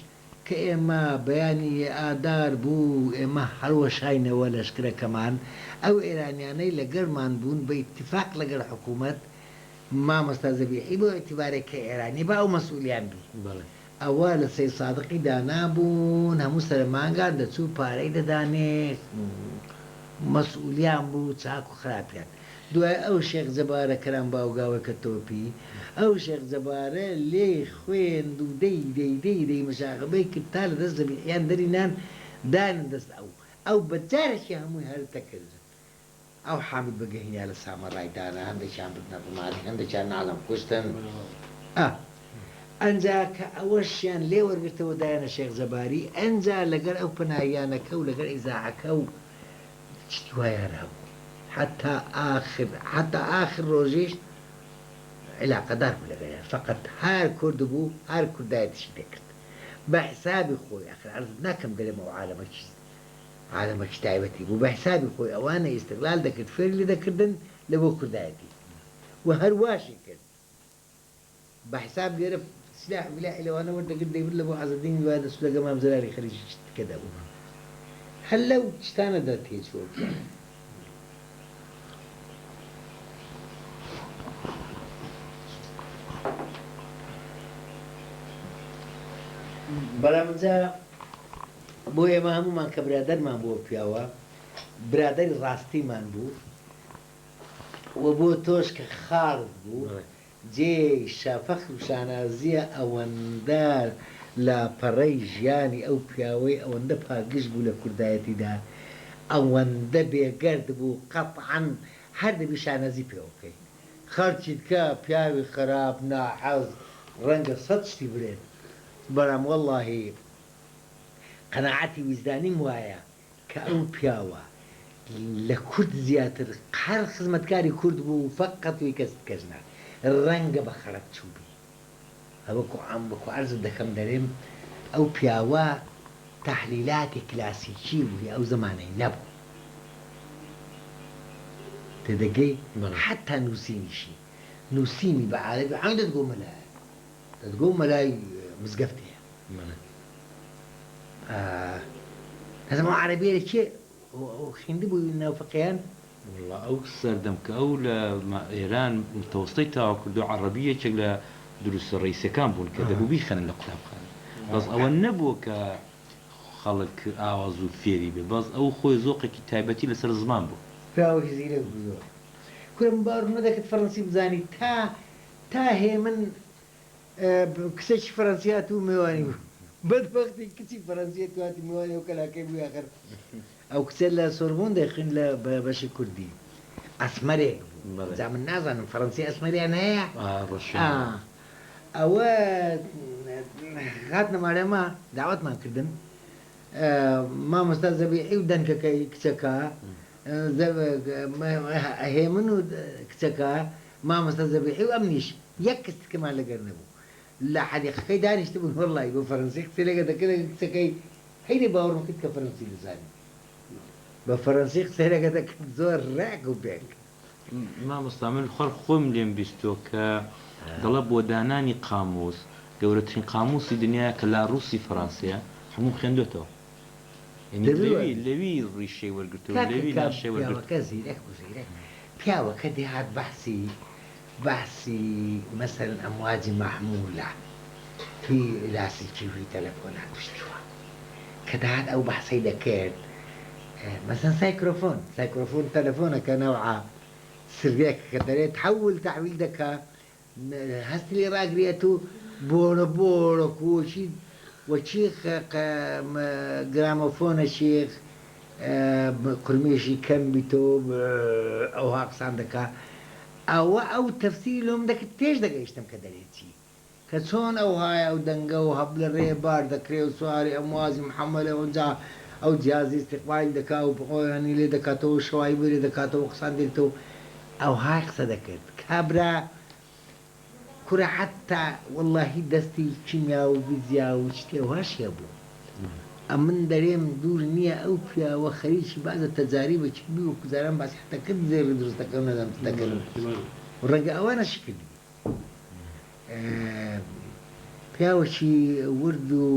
کە ئێمە بەیانی ئادار بوو ئێمە هەروەشاینەوە لەشکرەکەمان ئەو ئێرانیانەی لەگەڵمان بوون بە ئیتیفاق لەگەڵ حکوومەت مامۆستا زەبیحی بۆ ئێتیبارێک کە ئێرانی با ئەو مەسئولیان بی ئەوە لە سەی سادقی دانابوون هەموو سەرمانگان دەچوو پارەی دەدانێت مەسئولیان بوو چاک و خراپیان دوای ئەو شێخ جەبارە کەران باوگاوەکە تۆپی ئەو شێخ جەبارە لێ خوێند و دەی مەشاغبەی کرد تا لە دەست زەبیحیان دەرینان دانن دەست ئەو بەجارێکی هەمووی هەرتە کرد ئەو حامد بەگەهینیا لە سامەڕایدانە هەندێکیان بردنە ڕمانی هەندێکیان ناڵم کوشتن ئەنجا کە ئەوەشیان لێ وەرگرتەوە دایانە شێخ جەباری ئەنجا لەگەر ئەو پەناهیانەکە و لەگەر ئیزاعەکە و شتی وایان هەبوو حتا ئاخر ڕۆژیش عیلاقەدار بوو لەگەیان فقط هەر کورد بوو هەر کوردایەتیشی دەکرد بە حسابی خۆی ئەخر عەرز ناکەم دەرێمەوە عالەمەکی تایبەتی بوو بە حسابی خۆی ئەوانە ئیستیقلال دەکرد فێری لێ دەکردن لە بۆ کوردایەتی و هەرواشی کرد بە حساب لێرە سلاح ویلاحی لەوانە وەردەگرت دەیبرد لە بۆ عەزەدینی وایە دەسوو لەگە مامزەراری خەریکی شتکەدا بوو هەر لەو شتانەدا تێچووە بەڵامجا بۆ ئێمە هەمومان کە برادەرمان بۆ پیاوە برادەری ڕاستیمان بوو و بۆ تۆش کە خاڵت بوو جێی شافەخر و شانازیە ئەوەندە لە پەڕەی ژیانی ئەو پیاوەی ئەوەندە پاگشت بوو لە کوردایەتیدا ئەوەندە بێگەرد بوو قەتعەن هەر دەبی شانازی پێوەکەی خەڵکی کە پیاوی خراپ ناحەز ڕەنگە سەد شتی برێت بەڵام وەڵڵاهی قەناعەتی ویزدانیم وایە کە ئەو پیاوە لە کورد زیاتر هەر خزمەتکاری کورد بوو فەقەت وی کەس کەژنا ڕەنگە بە خەڵک چوو بی ئەوەکو ئەم بکو عەرز دەکەم دەرێم ئەو پیاوە تەحلیلاتی کلاسیکی بووی ئەو زمانەی نەبوو تێدەگەی حتا نووسینیشی نووسینی بە عارەبی عەنگ دەتگۆ مەلای مزگەفتەیە هەزمە عەرەبیە لە کێ خوێندی بووی ناوفەقیان ئەو سەردەم کە ئەو لە ئێران متەوەسطەی تاوا کردو عەرەبیەکێک لە دروستە ڕئیسەکان بوون کە دەبوو بیخەنن لە قوتابخانە بەس ئەوە نەبووە کە خەڵک ئاواز و فێری بێ بەس ئەو خۆی زۆقێکی تایبەتی لەسەر زمان بوو پیاوەکی زیرەک بوو زۆر کورم باڕ نەدەکەت فەڕەنسی بزانی تا هێ من کچێکی فەڕەنسیات و میوانی بوو بەدبەختی کچی فەڕەنسیە توانی میوانی و کەلاکەی بووی ئاخر ئەو کچە لە سۆربۆن دەخوێن لە بەشی کوردی ئەسمەرێک بوو جا من نازانم فەڕەنسی ئەسمەریان هەیە ئەوە هاتنە مارێمە داوەتمان کردن مامۆستا زەبیحی و دەنکەکەی کچەکە هەیە من و کچەکە مامۆستا زەبیحی و ئەمنیش یەک کەسکەمان لەگەر نەبوو لە حەدیقەکەی دانیشتە بوون وەڵڵی بۆ فەڕەنسی قسەی لەگە دەکرد کچەکەی هەیدێ باوەڕم کرد کە فەڕەنسی دەزانی بە فەڕەنسی قسەی لەگە دەکرد زۆر ڕاک و پێک مامۆستا من خۆم لێم بیستۆ کە دەڵە بۆ دانانی قاموس گەورەترین قاموسی دنیا کە لا ڕووسی فەڕەنسیە هەموو خوێندوێتەوە لەوی ڕیشەی وەرگرتەوە لەوی لاشەی وەرگرتەوە زیرەک و زیرەک پیاوەکە دێهات بەحسی مەسەرن ئەمواجی مەحموولە توی لاسێکی وی تەلەفۆنات پشتیوە کە داهات ئەو بەحسەی دەکرد مەسەن سایکرۆفۆن تەلەفۆنەکە نەوعە سرێک کە دەرێت حەول تەحویل دەکا هەستی لێ ڕاگرێت و بۆرە کۆچی وەچی گرامۆفۆنە شێخ قورمێژی کەم بیتۆ ئەوها قسان دەکا ئەوە ئەو تەفسیری لۆم دەکرد پێش دەگەیشتم کە دەرێتی کە چۆن ئەو هایە ئەو دەنگە و هەب لە ڕێبار دەکرێ و سواری ئەموازی محەممەدە ئەوجا ئەو جیازی استقبال دەکا و بخۆیانی لێ دەکاتەوە شەوای بێ دەکاتەوە قسان دێتەوە ئەو های قسە دەکرد کابرا کورە حتا واللهی دەستی کیمیا و بیزیا و شتێواشیە بوو ئەم من دەرێم دوور نییە ئەو پیاوە خەریکی بازە تەجاری بەچی بی و کوزاران باسی حتەکرد زێڕی دروستەکە نەدەم دەکەن ڕەنگە ئەوانە شکردی پیاوەکی ورد و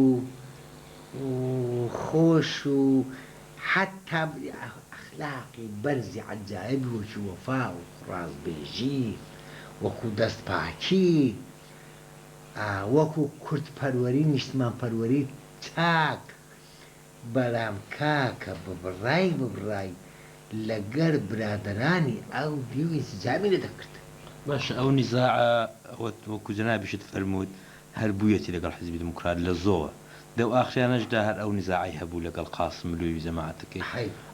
خۆش و حتا ئەخلاقی بەرزی عەجایبی وەکی وەفا و ڕازبێژی وەکو دەستپاکی وەکو کورد پەروەری نیشتمان پەروەری چاک بەڵام کاکە ببڕای لەگەر برادرانی ئەو دی و ئینسجامی لێ دەکرد باشە ئەو نیزاعە وەکو جەنابیشت فەرمووت هەر بوویەتی لەگەڵ حیزبی دموکرات لە زۆوە دەو ئاخریانەشدا هەر ئەو نیزاعی هەبوو لەگەڵ قاسم ملووی جەماعەتەکەی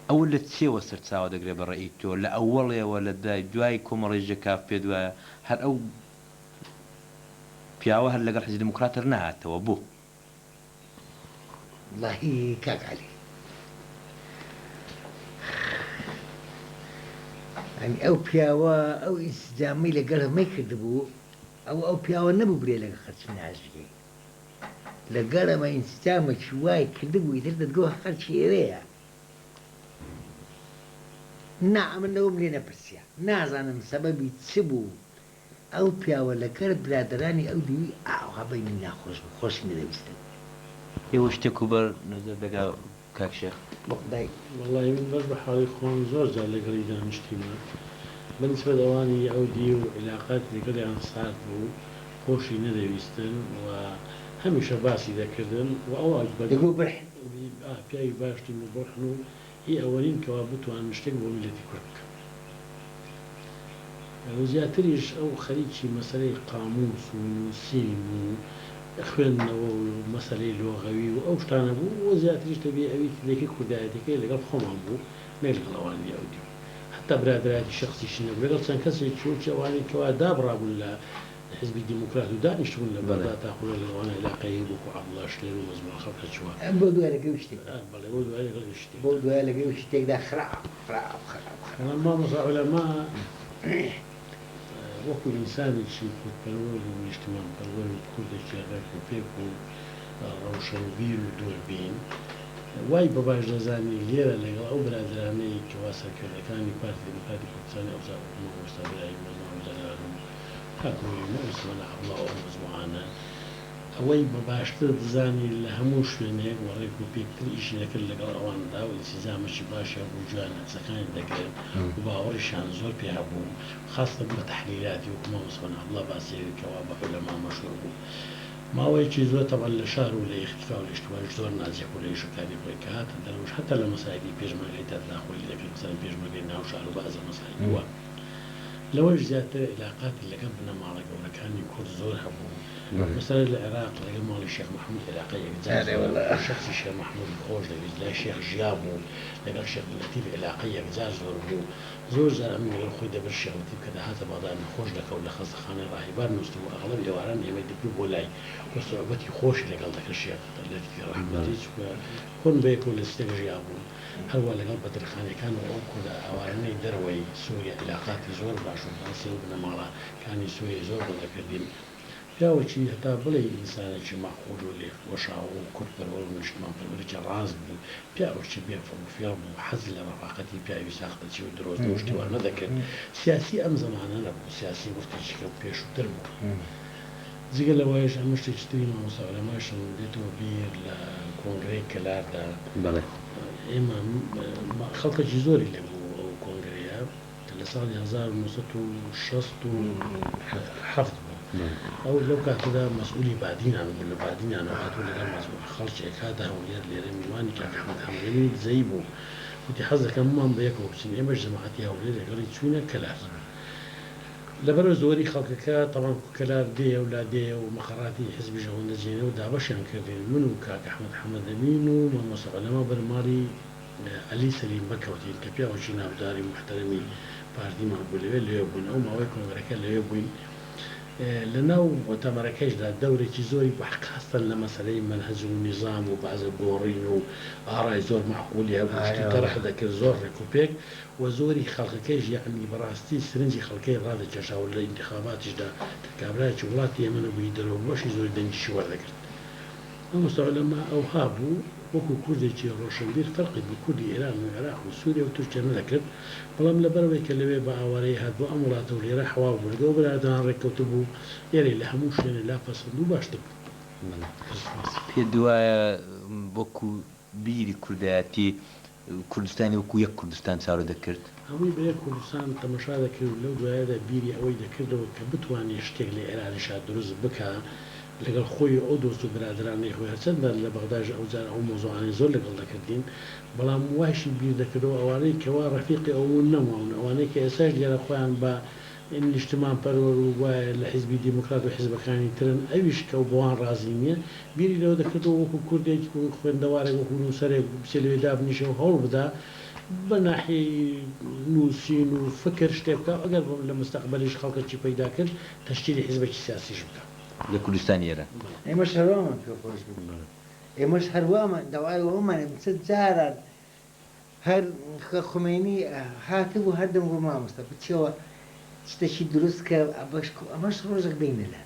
ئەوە لە چێوە سەرچاوە دەگرێت بە ڕێی تۆ لە ئەوەڵێەوە لە دوای کۆمەڵێژە کاف پێ دوایە هەر ئەو پیاوە هەر لەگەڵ حیزبی دموکراتەر نهاتەوە بوو واللهی کاک عەلی ئەنی ئەو پیاوە ئەو ئینسجامی لەگەڵ هەمەی کردبوو ئەو پیاوە نەبوو برێ لەگە خەرچی ناژگەی لەگەڵ ئەمە ئینسجامێکی وای کردبوو ئیتر دەتگۆ خەرچی ئێرەیە من لەوم لێ نەپرسیە نازانم سەبەبی چ بوو ئەو پیاوە لەگەر برادرانی ئەو دیوی ئاوها بەینی ناخۆش بوو خۆشی نەدەویستن ئێوە شتێک و بەر نەزەر دەگا کاک شێخ بۆ خودای وەڵی من بەس بە حاڵی خۆم زۆر جار لەگەڵی دانیشتیمە بەنسبە ئەوانی ئەودی و علااقات لەگەڵیان سارد بوو خۆشی نەدەویستن و هەمیشە باسی دەکردن و ئەوە پیاوی باشتر و بڕحن و هی ئەوەنین کەوا بتوان شتێک بۆ میلەتی کورد بکەن زیاتریش ئەو خەریکی مەسەلەی قاموس و نووسین و خوێندنەوە و مەسەلەی لۆغەوی و ئەو شتانە بوو و زیاتریش دەبێ ئەوی لێکی کوردایەتەکەی لەگەڵ خۆمان بوو نێ لەگەڵەوانی ئەودی حتا برادراتی شخصیش نەبوو لەگەڵ چەند کەسێک چۆچ ئەوانی کەوا دابڕابوون لە حزب الديمقراطي ودانشتون لبغداد تاخذ الوان علاقه وعبد الله شليل ومجموعه خلق شوى بودو على كيوشتي بله بودو على كيوشتي بودو على كيوشتي ده خراب لما مصر علماء وكل إنسان شيء كل الاجتماع كل شيء غير فيكو روشن بير ودور بين واي باباش زاني ليرة لقى أو برادراني كواسر كذا كان يبارك بارك كتاني أو زار مستقبلي مزمع زلالهم حكومي مؤسسنا الله مزمعنا أوي باباش تزاني لهموش لنيك وريكو بيكتر إشي لكل لقى أوان دا والتزام الشباشة وجانا سكان دقيق وباورش عن زور بيهبو خاصة بتحليلاتي وكما مصبنا الله باسي كواب علماء مشهور ما هو شيء زور طبعا لشهر ولا اختفاء ولا اجتماع زور نازح ولا شو كان يبغى كهات دروش حتى لما مساعدي بيجمع ليتات داخل لكن مثلا بيجمع لنا وشهر بعض المساعد هو لو جزات علاقات اللي قبلنا مع ولا كان يكون زور هبو مثلا العراق لقى مال الشيخ محمود علاقية جزاز شخص الشيخ محمود الخوج لقى الشيخ جابو لقى الشيخ اللطيف علاقية جزاز زور زار من الخوي ده بالشيخ اللطيف كذا هذا بعض أن خوج لك ولا خاص خانة راهبان مستوى أغلب يوارن يمد بيبو لاي وصعوبتي خوش لقى لك الشيخ الذي في رحمتي كون بيكون استجابو هل هو لقى بدر خانة كانوا أوكل أوارني دروي سوريا علاقات زور باشون باسي وبنا مالا كان سوريا زور ولا كردين جاوة شيء حتى بلي إنسان شيء معقول ولا وشاو وكتبر ولا مجتمع بالرجال راز بيعرف شيء بيفهم في رب حزل رفاقتي بيعرف يساقط شيء ودروس دوشتي وأنا ذكر سياسي أم زمان أنا سياسي وقت شيء بيش وتربو زي قال وايش عمشت تشتري مع مصاري ماش ديتو بير لكونغري كلار دا بله إما خلق جزوري اللي هو كونغريا اللي صار 1960 حفظ أو لو كان هذا مسؤولي بعدين عنه ولا بعدين عنه هاتوا لي لما خلص هذا هو اللي رميواني كان أحمد حمداني زيبو ودي حظك كم من بيكو بسين إيش جماعتي هؤلاء اللي شوينا كلار لبرو زوري خلقك طبعا كلار دي ولا دي ومقراتي حزب جهون الزينة ودعبش يعني كذين منو كاك أحمد حمد أمين ومصر علماء برماري علي سليم بكوتي الكبير وشينا بداري محترمي باردي مقبولي اللي يبون أو ما ويكون غيرك اللي يبون لناو وتمركز دا الدوري زوري وخاصة لمسألة منهج ونظام وبعض الدورين وآراء زور معقولة واشتي طرح ذاك الزور ريكوبيك وزوري خلقكيش يعني براستي سرنجي خلقي هذا جشا ولا انتخابات دا تكابلات شغلات يمنوا بيدروا واش زوري دنجي شو ذاك المستعلماء أو هابو وكو كردي روشنبير فرق بكل إيران والعراق وسوريا وتركيا نذكر بلام لبروي كلمة بأوري هاد وأمراته اللي راح وابرجو بلادنا ركوتبو يري لحموش يعني لا فصلوا باشتب. في الدواء بوكو بيري كرداتي كردستاني وكو يك كردستان صاروا ذكرت. همي بيا كردستان تمشى ذكر لو دواء هذا بيري أوي ذكر لو كبتواني يشتغل لإيران شاد رز بكا لقال خوي أودوس وبرادراني خوي هرسند لبغداد أو زار أو موضوع عن زول لقال ذكرتين بلا مواشي بيذكروا أواني كوا رفيقي أو النوم أواني كأساس جل خوان با إن الاجتماع برور والحزب الديمقراطي وحزب كاني ترن أيش كوبوان رازينية بيري لو ذكروا كردي خوان دواري وكونوا سرق بسلوي داب نشوا هول بدا بناحي نوسين وفكر شتبكا أقرب لمستقبلش خلق شيء بيدا كر تشكيل حزب السياسي شبكا. لكردستان يرى. إيه مش هرواما في خوش بيقول. إيه مش هرواما دواعي وهم بس زارا هل خميني هاتبو هدم وما مستقبل شو تشتشي دروس كأبشكو أمش روزك بين الهاد.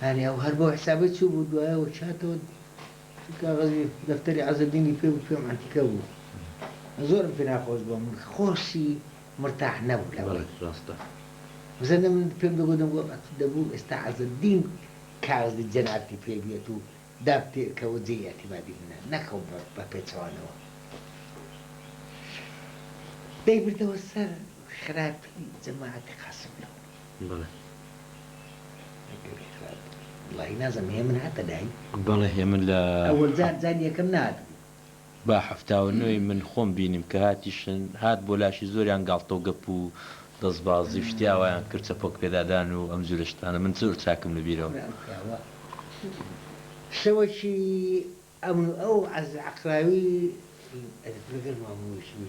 يعني أو هربوا حسابات شو بدوا وشاتوا كغزي دفتري عز الدين فيهم عن تكو. زور فينا خوش بام خوشي مرتاح نبلا. بلد راسته. وزنا من فيلم دقودم دبو استعز الدين كاز الجناتي في بيتو دابتي كوزياتي بعد منا نكو بابيتوانو بيبر توسر خراب جماعة خاصم له بله والله نازم هي من حتى داي بله هي من لا أول زاد كم ناد باحفتاو إنه من خوم بيني مكهاتيشن هات بولاشي زوري عن قالتو قبو دەستبازی شتیاوایان کرد چەپۆک پێدادان و ئەم جورشتانە من زۆر چاکم لەبیرەوە شەوەکی ئەمن ئەو عەز عەقراوی لەگەڵ مامۆشی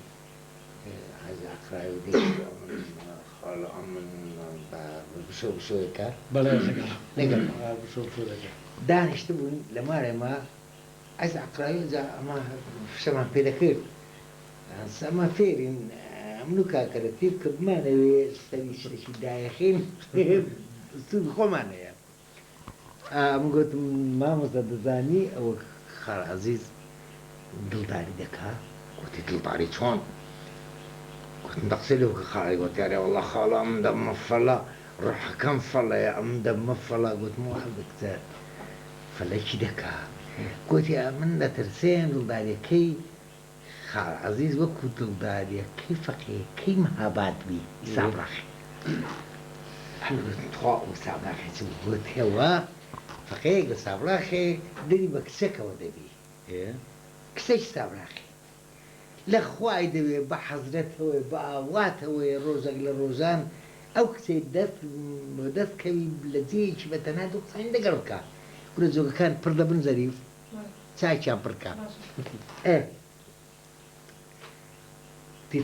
عەز عەقراوی خاڵ ئەمن بشويكا بەڵێ لەگەڵ بشۆ دەکە دانیشت بوون لە مارێمە ئەس عقراوی جا ئەمە شەمان پێ دەکرد ئەمە فێرین من و کاکەرەتیب کە بمانەوێ سەوی شتێکی دایەخین سوود خۆمانەیە من گوتم مامۆستا دەزانی ئەوە خاڵ عەزیز دڵداری دەکا گوتی دڵداری چۆن گوتم دەقسەی لەو کە خاڵی گوتیارێ وەڵڵا خاڵە ئەم دەمە فەڵە ڕۆحەکەم فەڵەیە ئەم دەمە فەڵە گوتم هەڵبکتە فەلەکی دەکا گوتی من دەترسێن دڵداریەکەی خاڵ عەزیز وەکو دڵداریەکەی فەقیەکەی مەهاباد بی ئیسابڕاخی تخوا و سابراخی چ گوتیەوە فەقەیەک لە سابراخێ دەری بە کچەکەوە دەبی کسێکی سابراخی لە خوای دەوێ بە حەزرەتەوەی بە ئاواتەوەی ڕۆژێک لە ڕۆژان ئەو کچەی دەستکەوی لە جێیەکی بەتەنها دوو قسانی لەگەڵ بکە ورە جۆگەکان پڕ دەبن زەریف چاکیان پڕکە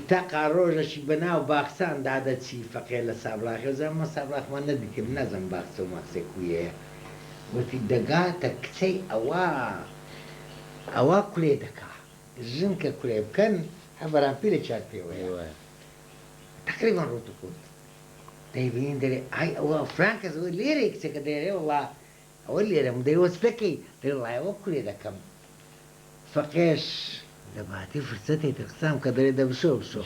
تاقا ڕۆژەشی بەناو باخساندا دەچی فەقێ لە سابراخی زەمە سابراخمان نەدیکرد نەزم باخسە و ماخسێک ویەیە وتی دەگاتە کچەی ئەوە کولێ دەکا ژن کە کولێ بکەن هەبەران پێ لە چاک پێوەیە تقریبان ڕوتکوت دەیبین دەرێ ئای ئەوە فرانکەس ئەوە لێرە کچەکە دەیێ وڵا ئەوە لێرەم دەیوەست دەکەی دەڵایەوە کولێ دەکەم فەقێش لە باتی فرسەتی ترقسام کە دەرێ دەبشۆ بشۆ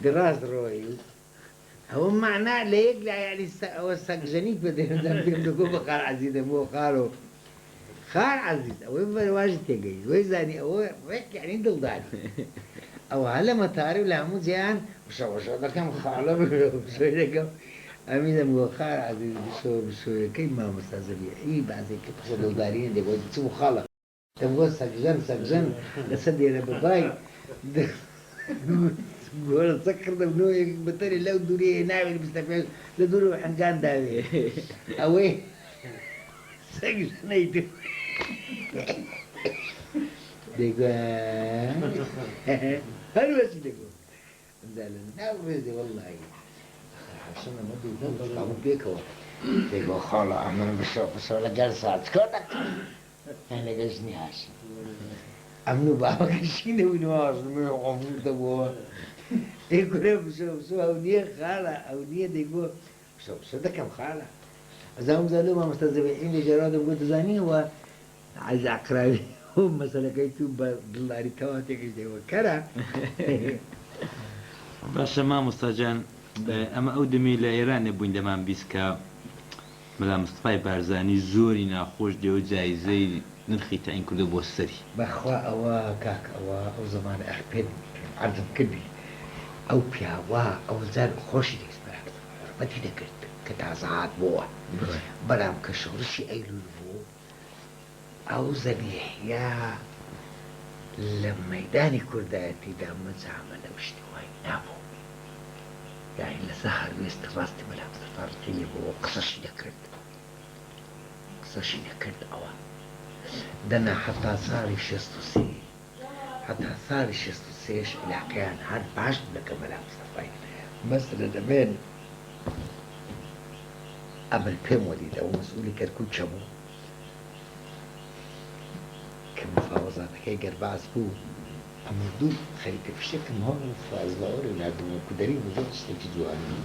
دراز ڕۆی ئەوە معنا لە یەک لا یعنی ئەوە سەگژەنیت بە دێنزان پێم دەگۆ بە خاڵ عەزیز دەبۆ خاڵۆ خاڵ عەزیز ئەوەی بەرەواژی تێگەی وەی زانی ئەوە وەک یعنی دڵداری ئەوە هە لە مەتاری و لە هەموو جیان بشەوەشە دەکەم خاڵە بشۆی دەکەم ئەمی دەمگۆ خاڵ عەزیز بشۆ بشۆیەکەی مامۆستا زەبیعی بەعزێکی قسە دڵدارینە دەگوت چ بوو خاڵە دەمگۆ سەگژەن لەسەر دێرە بەبای گۆرە چەک کردم نۆیەک بەتەری لەو دوورەیە ناوێت بستە پێش لە دوورەوە حەنگان داوێ ئەوەی سەگژەنەی تو دەیگوە هەروەچی دەگوت ئەمدا لە ناو ڕێزێ وەڵڵاهی حەشەمە مەدوو پێکەوە دەیگوە خاڵە ئەمن بشۆ لەگەر ساعت چکار دەکەم لەگەر ژنی هاشم ئەمن و باوەکەشینە وینواژ من قۆمور دەبووە دەیگوێ بشۆ ئەو نییە خاڵە ئەو نییە دەیگوە بشۆ دەکەم خاڵە ئەزانم زانۆ مامۆستا زەبیعی لە ژێرا دەمگوت دەزانیەوە عەز عەقراوی مەسەلەکەی تو بە دڵداری تەواتێکش دەیوە کەرە باشە مامۆستا جان ئەمە ئەو دەمێ لە ئێرانە بووین دەمان بیست کە مەلا مستفای بارزانی زۆری ناخۆش دێوە جایزەی نرخی تاین کردو بۆ سەری بەخوا ئەوە کاک ئەوە ئەو زمانە ئەحپێت عەرزم کردی ئەو پیاوە ئەو زار خۆشی دەست بەتی دەکرد کە تازەهات بووە بەڵام کە شۆڕشی ئەیلول بوو ئەو زەبیحیا لە مەیدانی کوردایەتیدا مەجامە لەو شتی وای نابوو یعنی لەسەر هەروێست ڕاستی مەلا مستەفا ڕقی بووە قسەشی دەکرد ئەوە دەنا حتا ساڵی 63 حتا ساڵی 63 علاقەیان هەر باش دەکە مەلا مستەفای مەسەلە دەبێن ئەمل پێم وەدیدە ئەو مەسئولی کەرکووت چەبوو کە مفاوەزاتەکەی گەرباز بوو ئەمە دوو خەریکە فشتێکم هەڵ فازباوەڕی نردووە کودەری بوو زۆر شتێکی جوانی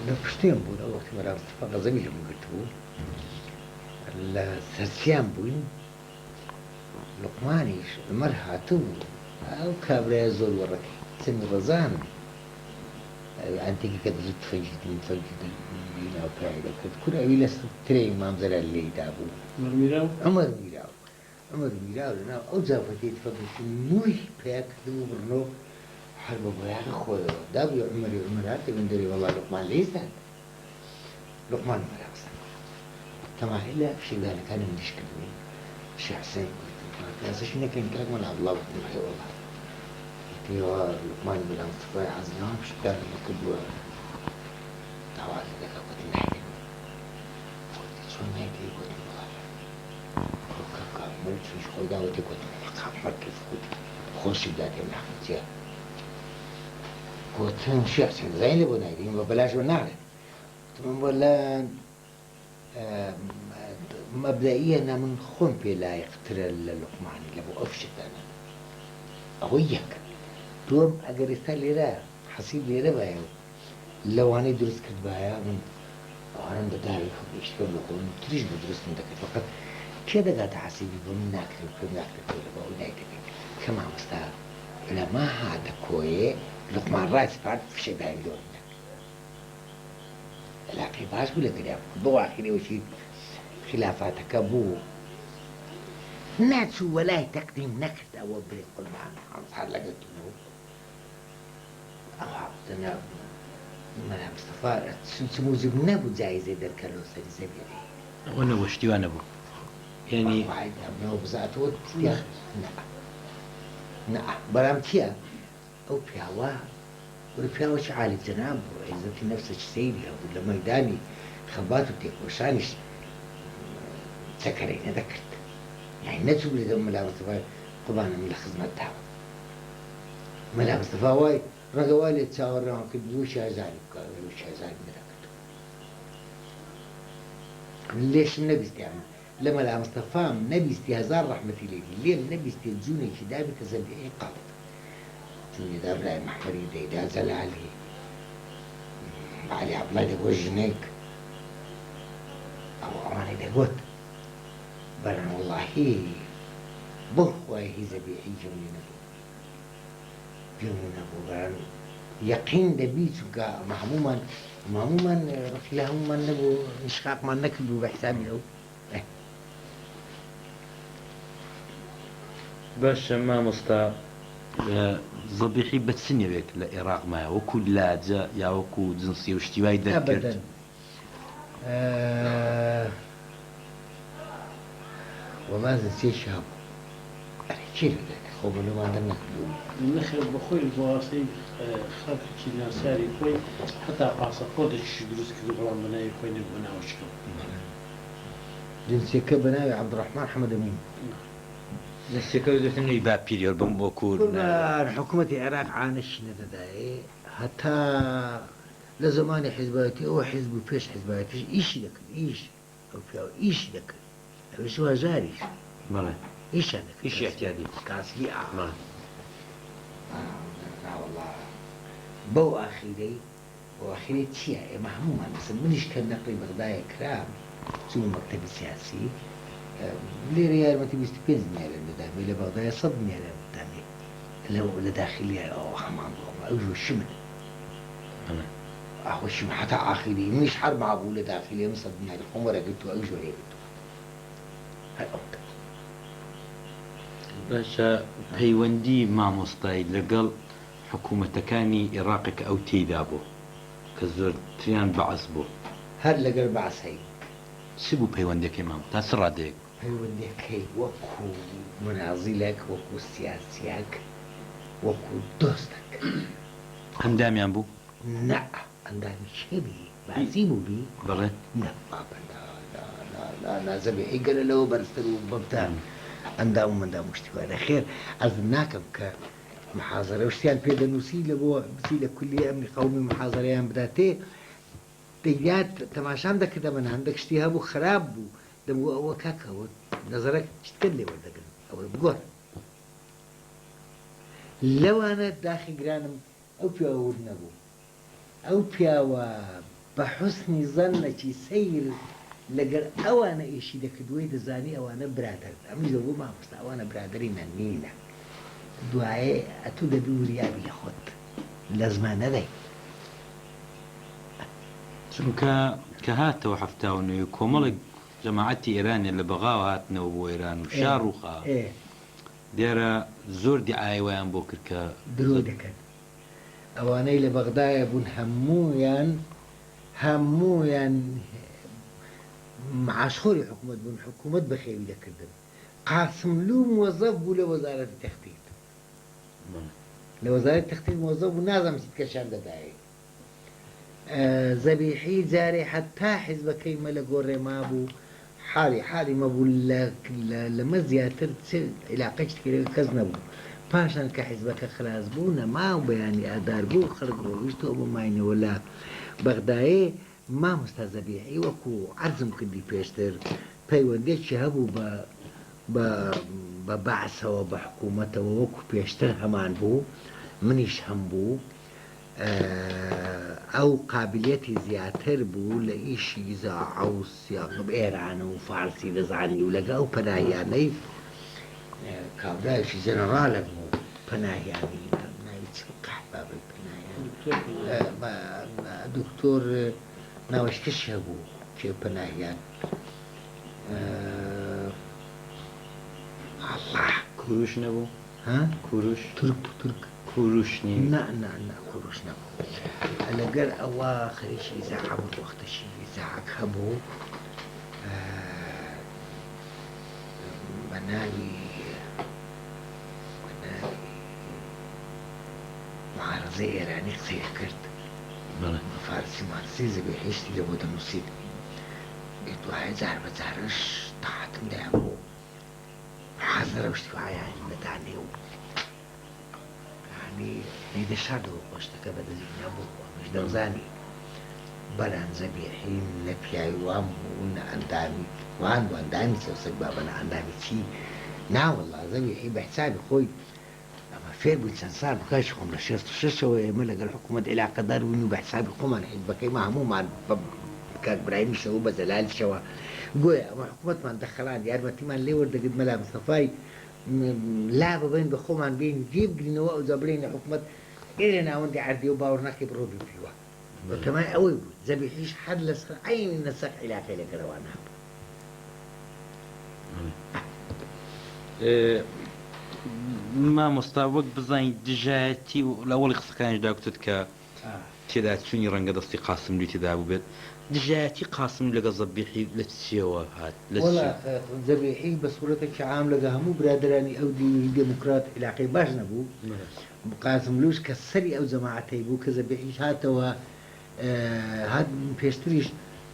لە پشتێم بوون ئەو وەختی مەلا مستەفا غەزەبی لەم گرت بوو لە سەرسیان بووین لوقمانیش عومەر هاتوو ئەو کابرایە زۆر وەڕەکەی چەند ڕەزان ئەنتێکی کە دەزوو تفەنجی ناوپایی دەکرد کورە ئەوی لە ترێی مامزەرە لێیدا بوو عومەر میراو لەناو ئەو جافەتەی تفەکەشی مووی پیا کردبوو بڕنۆ هەر بە بۆیاغە خۆیەوە دابووە عومەر هاتە من دەری وەڵا لوقمان لێیزدان لوقمان مەرابزان تەماهی لە شێگانەکانی منیش کردوین شێخ حوسێن پیاسەشی نەکەین کاک مەلا عەبدوڵڵا وەڵڵا لوقمان مەلا مستەفای حەزنەوە شتێکانێکی کردووە داوای دەکا گوتی نایدەین گوتی چۆن نایدەی گوتی وەڵا من چونش خۆی داوەتی گوتی مەقام مەرکز گوتی خۆشی بداتێ ناخچیە قوتن شيخ زين لبو نايرين وبلاش ونعلن من ولا مبدئيا أنا من خون بلا يقتل اللقمان لبو أفشت أنا أويك توم أجر يستلي لا حسيب لي ربعي لو أنا درس كتبها من أنا بداري خد يشتغل لقون تريش بدرس من ذاك فقط كذا قاعد حسيبي بمناك لكم بقول نايدك كما مستعد إلى ما هذا كوي لقمان رايس بعد في شيء بعين دون لا في باش ولا كده ضوء آخري وشي خلافاتك أبوه ناتشو ولا تقديم نكت أو بريق القرآن عم صار لقيت له أو عبدنا ما مصطفى سمو زبنا بو جايزة در كالو سري زبيري وانا وشتي وانا بو يعني واحد أبنه بزاتو نعم نعم برامتيا أو بياوا والبياوا شعالي جناب إذا في نفس الشيء ولا ميداني خباتو تيك وشانش سكرين ذكرت يعني نتشو اللي دوم ملا مصطفى قبانا من الخدمة تاعو ملا مصطفى واي رقوالي تصور كدو شازالي كدو شازالي مدكتو ليش النبي استعمل لما لا مصطفى نبي استهزار رحمة الله ليه النبي استهزوني كدابي كزبيعي قلب تني داب لا محمري دا زل علي عبد الله دا وجنيك أو أماني دا قوت برنا والله بخوة هي زبيعي جمينا برنا يقين دبيتك مهموما رفلهم من نبو نشقاق من نكبو بحسابي له باش ما مستا زبيحي بتسني بك العراق ما وكل لاجا يا وكو جنسي واشتواي ذكرت أبدا والله زي شاب كيف خوب لو ما عندنا نخل بخوي البواسي خلق كنا ساري كوي حتى باسبورت يدرس كذا بلان بناي كوي نبنا وشكو جنسي كبناوي عبد الرحمن حمد أمين نسيكو دتني يبقى بيريور بموكور حكومة العراق عانش نداي حتى لزمان حزباتي أو حزب فيش حزباتي إيش ذاك إيش أو فيها إيش ذاك بس هو زاري ماله إيش هذاك إيش اعتيادي كاسي ماله لا والله بو آخري وآخري تيا محموما بس منش كان نقلي بغداد كرام سوى مكتب سياسي لي ريال ما تبي تبيزني على المدام إلى بغداد صدني على المدام لو لداخلية أو حمام أوجه الشمل أهو الشمل حتى آخري مش حرب مع أبو لداخلية مصدني على الحمرة قلت أوجه ليه قلت هاي أوكي باش هيوندي ما مستعد لقل حكومة كاني عراقك أو تيدابو كزور تريان بعصبو هل لقل بعصي سيبو بيوندك إمام تاسرع ديك هيوندك وكو مناظلك وكو سياسيك وكو دوستك همدام ينبو لا عندها شبي بعزيمو بي بلى لا لا زبيحي قال له برسلوا ببتان عندها من مشتوى على خير أظناكم كمحاضرة وشتيان بيدا نسيلة بو بسيلة كلية أمني قومي محاضرة يان بداتي تيجات تماشان دا كده من عندك اشتهابه خراب دم وكاكا نظرك تتكلم ولا أو بقول لو أنا داخل جرانم أو بيا ورنبو أو بيا بحسن ظنك سير لقر أو أنا إيشي دك دويد زاني أو أنا برادر أمي زوجو ما بس أو أنا برادرين النينا دعاء أتود دوري يا بياخد لازم أنا ذي شنو كهات وحفتاو إنه يكمل جماعتي إيران اللي بغاو هاتنا وبو إيران وشاروخا إيه ديرا زور دعاية ويان بوكر درودك أو أنا إلى بغداد بون همويان مع شهور حكومة بون حكومة بخير كذا قاسم له موظف ولا وزارة التخطيط لوزارة التخطيط موظف ونازم ستكشان داعي زبيحي جاري حتى حزب كيما لقوري ما بو حالي ما بقول لك لما زياتر علاقتك كذا كزنبو پاشان کە حیزبەکە خلاص بوو نەما و بەیانی ئادار بوو خەڵک ڕۆیشتەوە بماینەوە لە بەغدایێ مامۆستا زەبیحی وەکو عەرزم کردی پێشتر پەیوەندێکی هەبوو بە بەعسەوە بە حکوومەتەوە وەکو پێشتر هەمان بوو منیش هەم بوو ئەو قابلیەتی زیاتر بوو لە ئیشی ئیزاعە و سیاق ئێرانە و فارسی دەزانی و لەگە ئەو پەناهیانەی کابرایشی جەنەڕالە بوو پەناهیانی ناوی چ قەحبابەی پەناهیان دکتۆر ناوەشکەش هەبوو کێ پەناهیان الله کوروش نەبوو کوروش تورک کوروش نی نا کوروش نەبوو لەگەر ئەوە خەریکی ئیزاعە بوو وەختەشی ئیزاعەک هەبوو بە ناوی معارەزەی ئێرانی قسەی کرد فارسی مارسی زەبیحیشتی لە بۆ دەنووسید دوای جار بە جارش تاعاتم لێ بوو حەزەرە شتی وایانی بەدانێ و ینی دەشاردەوە خۆشتەکە بەدەزی نەبوو ئەمەش دەمزانی بەلان زەبیحی لە پیاوی وام بوو نە ئەندامی وان و ئەندامی چەوسەک بابەنە ئەندامی چی ناوەڵا زەبیحی بە حسابی خۆی ئەمە فێر بووی چەند سال بکاش خۆم لە 66ەوە ئێمە لەگەڵ حکوومەت عێلاقەدار بووین و بە حسابی خۆمان حیزبەکەیمان هەموومان کاک برایمیشەوە بە زەلالیشەوە گویا ئەمە حکوومەتمان دەخەڵان یارمەتیمان لێ وەردەگرت مەلا مستەفای لا ببین بە خۆمان بین جێ بگرینەوە ئەو جا بڵێنە حکوومەت ئێرە ناوەندی عەردی و باوەڕ ناکەی بڕۆ بپیوە بەتەمای ئەوەی بوو زەبیحیش حەد لەسەر عەینی نەسەق عێلاقەی لەگەڵەوە نابوو مامۆستا وەک بزانین دژایەتی و لە ئەوڵی قسەکانیشدا گوتت کە تێدا چوونی ڕەنگە دەستی قاسملوی تێدا بوو بێت دژایەتی قاسم لەگە زەبیحی لە چیەوە هات زەبیحی بە سوورەتێکی عام لەگە هەموو برادرانی ئەو دیوی دموکرات عێلاقەی باش نەبوو قاسملوش کە سەری ئەو جەماعەتەی بوو کە زەبیحیش هاتەوە هات پێشتریش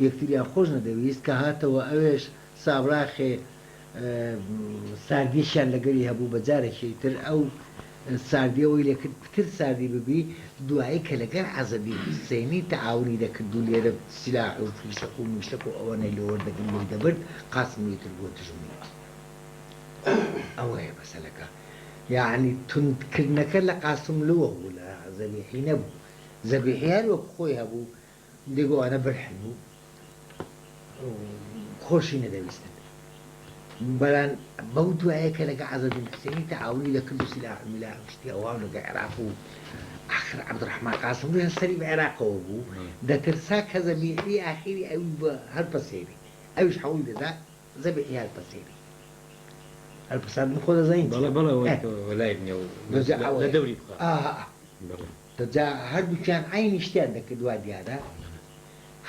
یەکتریان خۆش نەدەویست کە هاتەوە ئەوێش سابراخێ ساردیشیان لەگەری هەبوو بە جارێکی تر ئەو ساردیەوەی لێکرد پتر ساردی ببی دوایی کە لەگەر عەزەدی حوسێنی تەعاونی دەکرد و لێرە سیلاح و فیشق و میشق و ئەوەنەی لە وەردەگرن لێی دەبرد قاسمی تر بۆ تژمی ئەوەیە مەسەلەکە یعنی توندکردنەکە لە قاسملووە بوو لە زەبیحی نەبوو زەبیحی هەر وەک خۆی هەبوو دێگۆوانە بەرحن بوو خۆشی نەدەویستن بەڵام بەو دوایە کە لەگە عەزەدین حوسێنی تەعاونی دەکرد و سیلاح و میلاح شتی ئەوان لەگە عێراق و ئاخر عەبدوڕەحمان قاسملویان سەری بە عێراقەوە بوو دەترسا کە زەبیحی ئاخیری ئەوی بە هەڵپەسێری ئەویش حەوڵی دەدا زەبیحی هەڵپەسێری هەڵپەساند خۆ دەزانین وەلای بنێ لە دەوری دەجا هەردووکیان عینی شتیان دەکرد وا دیارە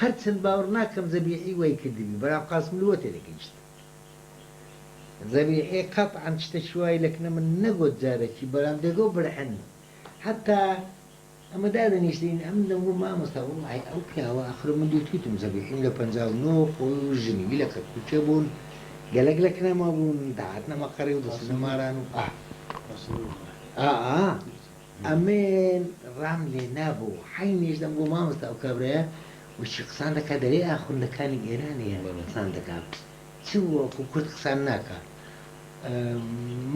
هەرچەند باوەڕ ناکەم زەبیحی وای کردبی بەڵام قاسملووە تێدەگەیشت زەبیحی قەتعەن شتە شوای لەکنە من نەگوت جارێکی بەڵام دەگۆ بەرحەن حتا ئەمە دادەنیشتین ئەم دەمبوو مامۆستا وڵڵی ئەو پیاوە ئاخر من دووتیتم زەبیحیم لە 59 خۆی و ژنیوی لە کەرکووچە بوون گەلک لە کنەما بوون داهاتنەمە قەڕێ و دەسنەماران و ئەمێن ڕام لێ نابوو حینیش دەمبوو مامۆستا ئەو کابرایە وشی قسان دەکات دەرێ ئاخوندەکانی ئێرانیە قسان دەکات چی وەکو کورد قسان ناکات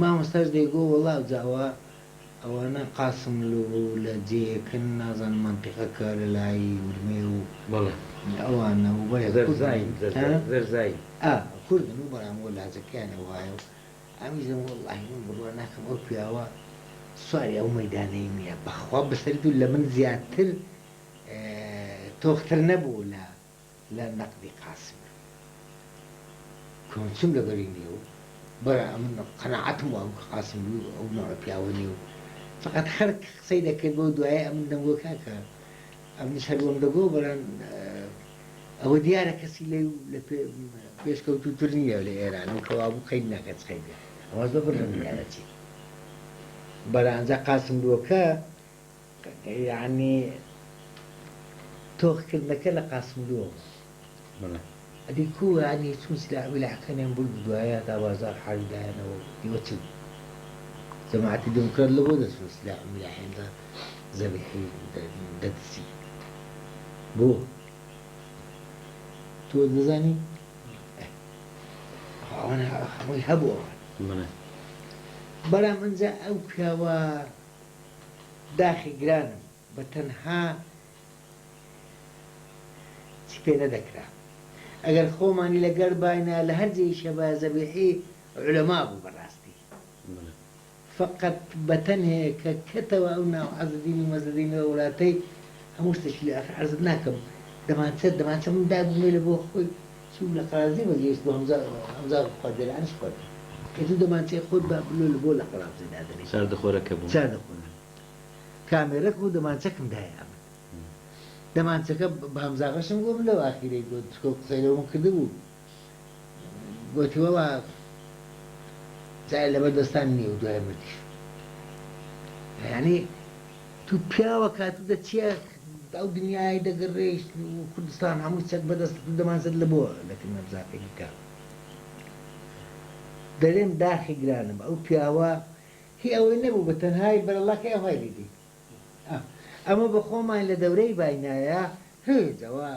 مامۆستاش دەیگۆ وەڵاو جاوە ئەوانە قاسملو لە جێیەکن نازان مەنتیقەکە لە لای ورمێ و ئەوانە و زەرزایی کوردن و بەرامەوە لاجەکیانە وایە و ئەمیزم وەڵڵاهی من بڕوە ناکەم ئەو پیاوە سواری ئەو مەیدانەی نییە بەخوا بەسەریت و لە من زیاتر تۆختر نەبوو لە نەقدی قاسم کۆچم لەگەری نیە و بەرە من قەناعەتم وام کە قاسم ئەو نوع پیاوە نیە و فقط خەرک قسەی دەکرد بۆ دوایە ئەمن دەمگۆ کاکە ئەمنیش هەروەم دەگۆ بەران ئەوە دیارە کەسی لە پێشکەوتوتر نییە لە ئێران و کەوابوو قەید ناکات قەیدێ ئەوەش بەبڕ لە دیارەتی بەرانجا قاسملووەکە یعنی تۆخکردنەکە لە قاسملووە ئەدی کو ینی چون سلاح ویلاحەکەنیان بوو دوایە تا بازار حالیدایەنەوە دیوە چ جماعتی دموکرات لە بۆ دەسوس لە ئەملاحێندا زەبیحی دەدسی بۆ تۆ دەزانی ئەوانە هەمووی هەبوو ئەوان بەرام ئەنجا ئەو پیاوە داخی گرانم بە تەنها چی پێ نەدەکرا ئەگەر خۆمانی لەگەر باینە لە هەرجێ شەبە زەبیحی عولەما بوو بەڕاستی فقط بەتەنهەیە کە کەتەوە ئەو ناو حەزدینی مەزدینی وڵاتەی هەموو شتێکی لە ئاخر عەرزت ناکەم دەمانچە من دابوومێ لە بۆ خۆی چوو لە قەرازی وەگەیشت بۆ هەمزار خواردێرانش خۆت کە دوو دەمانچەی خۆت با بلۆ لە بۆ لە قەرازی دادەنێت ساردەخۆرەکە بوو ساردەخۆرە کامێرەک و دەمانچەکم دایە ئەمن دەمانچەکە بە هەمزاغەشم گۆم لەو ئاخیرەی گوت قسەیەوەم کرده بوو گوتیوەوە جای لەبەر دەستان نییە و دوای مردیش یعنی تو پیاوە کاتو دەچیە ئەو دنیای دەگەڕێیت و کوردستان هەموو چەک بەدەست دەمانزت لە بۆ لەکن نەبزاقێکی کار دەرێن داخی گرانم ئەو پیاوە هی ئەوەی نەبوو بە تەنهای بەرەڵاکە ئەوهای لیدی ئەمە بە خۆمان لە دەورەی باینایە هێزەوە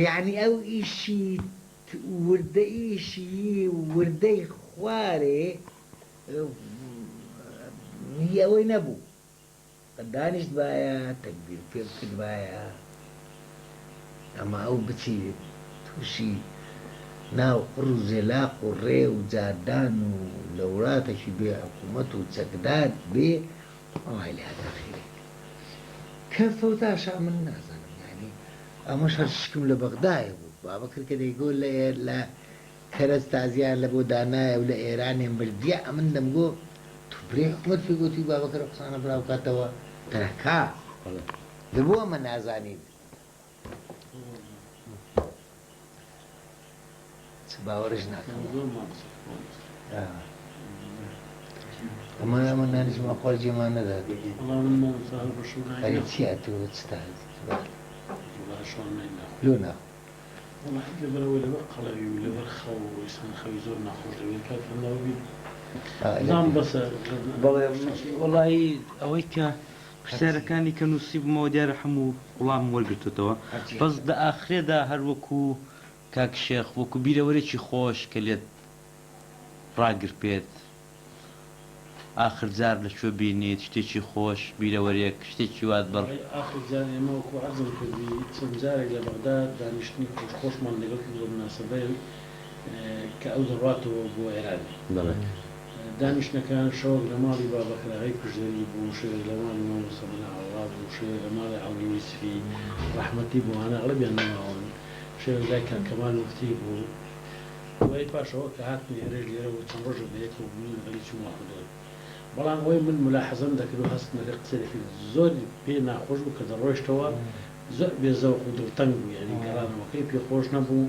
یعنی ئەو ئیشی وردە ئیشی وردەی خوارێ هی ئەوەی نەبوو دانیشت باە تەکبیر پێ بکرد باە ئەمە ئەو بچیت تووشی ناو قڕ و زێلاق و ڕێ و جاردان و لە وڵاتێکی بێ حکوومەت و چەکدار بێ ئەوهای لە داخیرێت کە فەوتاشا من نازانم یعنی ئەمەش هەر شکم لە بەغدایە بوو بابەکرد کە دەیگۆ لە کەرەز تازیان لە بۆ دانایە و لە ئێرانێن بردیە ئەمن دەمگۆ تو برێ حکوومەت پێ گوتی بابەکەر قسانە براو کاتەوە تەرەکا دەبوو ئەمە نازانیت باوەڕش ناکەم ئەمە نانیشمە خۆ جێمان نەدات چیا تۆ چتا لۆ ناخ لەبەرەوەی لەبەر قەڵەوی و لەبەر خەو و ئیسان خەوی زۆر ناخۆش دەبێت کاتەوەبی نام بەسەر وڵی ئەوەی کە پرسیارەکانی کە نووسیبمەوە دیارە هەموو وڵام وەرگرتوتەوە بەس لە ئاخرێدا هەروەکو کاک شێخ وەکو بیرەوەرێکی خۆش کە لێت ڕاگر پێت ئاخرجار لەکوێ بینیت شتێکی خۆش بیرەوەرێک شتێکی وات بەڕ ئاخرجار ئێمە وەکو عەرزم کردی چەند جارێک لە بەغدا دانیشتنی خۆشمان لەگەڵ زۆر مناسەبەیە کە ئەو دەڕاتەوە بۆ ئێران دانیشتەکان شەوەک لە ماڵی بابەکراهەی کوژدەری بوو شوێر لە ماڵی مامۆستا سەمەنا عەوڵا بوو شوێر لە ماڵی عەولی یوسفی ڕەحمەتی بووانە ئەغلبیان نەماون شوێر لای کاک کەمال مفتی بوو وای پاشەوە کە هاتنی هێرش لێرەوە چەند ڕۆژێک لەیەکەوە بووین لەگەڵی چوومە خودەوە بەڵام ئەوەی من ملاحەزەم دەکرد و هەست نەکرد قسەیەکی زۆر پێ ناخۆش بوو کە دەڕۆیشتەوە زۆر بێزەوق و دڵتەنگ بوو یعنی گەڕانەوەکەی پێخۆش نەبوو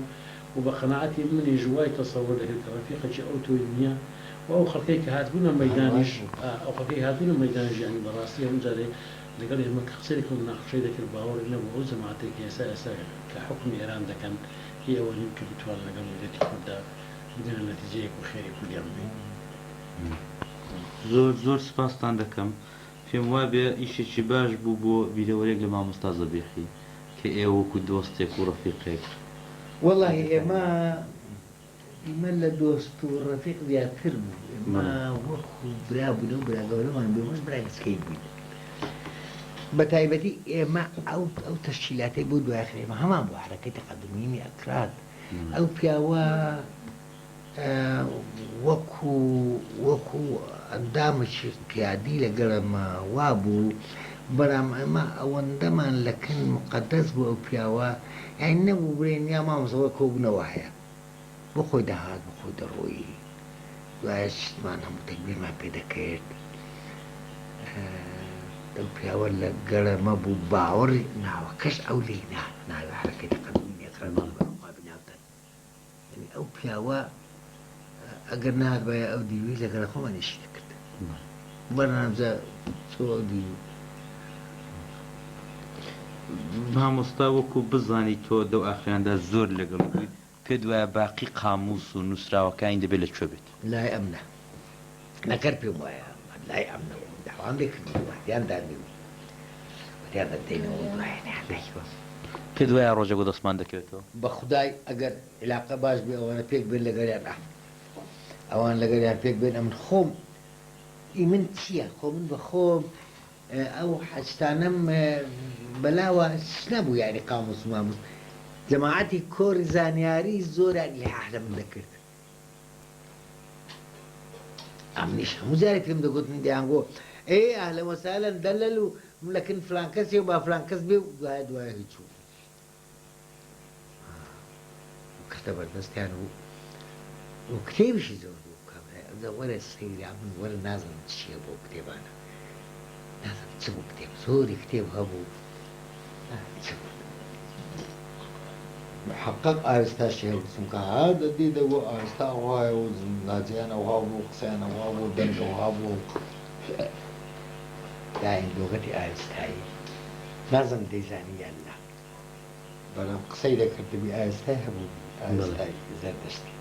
و بە قەناعەتی منی ژوای تەسەوڕ دەکرد کە ڕەفیقێکی ئەو تۆی نییە و ئەو خەڵکەی کە هاتبوونە مەیدانیش ئەو خەڵکەی هاتبوونە مەیدانیش یعنی بەڕاستی هەموو جارێ لەگەڵ ئێمە کە قسەیەکی مناقشەی دەکرد باوەڕی نەبوو ئەو جەماعەتێکی ئێستا کە حکمی ئێران دەکەن هی ئەوە نیم کە بتوان لەگەڵ ملەتی کورددا بدەنە نەتیجەیەک و خێری کوردیان بێت زۆر سپاستان دەکەم پێم وابێ ئیشێکی باش بوو بۆ بیرەوەرێک لە مامۆستا زەبیحی کە ئێوە وەکو دۆستێک و ڕەفیقێک وەڵی ئێمە لە دۆست و ڕەفیق زیاتر بوو ئێمە وەکو برا بوون و براگەورەمان بێمەش برای کچکەی بووین بە تایبەتی ئێمە ئەو تەشکیلاتەی بۆ دوایخر ئێمە هەمان بۆ حرەکەی تەقەدومیمی ئەکراد ئەو پیاوە وەکو ئەندامێکی پیادی لەگەڵەمە وا بوو بەرام ئەمە ئەوەندەمان لەکن مقەدەس بوو ئەو پیاوە یان نەبوو برێن یا مامۆسەوە کۆبوونەوە هەیە بۆ خۆی دەهات بۆ خۆی دەڕۆیی دوایە شتمان هەموو تەکبیرمان پێ دەکرد ئەو پیاوە لە گەڵەمە بوو باوەڕی ناوەکەش ئەو لێی ناوی حرەکەی تەقەدومی ئەکراد بناوتەن ئەو پیاوە ئەگەر نهات بایە ئەو دیوی لەگەڵ خۆمانیشی دەکرد بەرنامجە چۆ ئەو دیوی مامۆستا وەکو بزانی تۆ دەو ئاخراندا زۆر لەگەڵ بوویت پێ دوایە باقی قاموس و نووسراوەکانی دەبێت لەکوێ بێت لای ئەمنە نەکەر پێم وایە لای ئەمنەوە داوام لێکردن واتیان دادێ واتیان دەدەینەوە دوایەنیان دەیوە پێ دوایە ڕۆژێک بۆ دەستمان دەکەوێتەوە بە خودای ئەگەر علاقە باش بێ ئەوانە پێک بێن لەگەریان ئەوان لەگەریان پێک بێن ئەمن خۆم ئی من چییە خۆ من بە خۆم ئەو حەجتانم بەلاوە نەبوو یاری قاموس و ماموس جەماعەتی کۆری زانیاری زۆران لحاح لە من دەکرد ئەمنیش هەموو جارێک پێم دەگوتن دیانگۆ ئەهلە وەسالەن دەلەل و لەکن فلان کەسێ و با فلان کەس بێ و دوایە هیچوو کردە بەردەستیان و کتێبیشی زۆر بوو وەرە سەیرا من وەرە نازانم چییە بۆ کتێبانە نازانم چ بوو کتێب زۆری کتێب هەبوو محقق ئاستاشی هەڵسم کە ها دەدیدەوە ئاستا وایە و ناجیانەوە بوو قسەیانەوە بوو دەنگەوە بوو دایم لغەتی ئاستایی نازانم دەیزانی یان نا بەڵام قسەی دەکردبی ئاستای هەبوو ئاستای زەردەشتی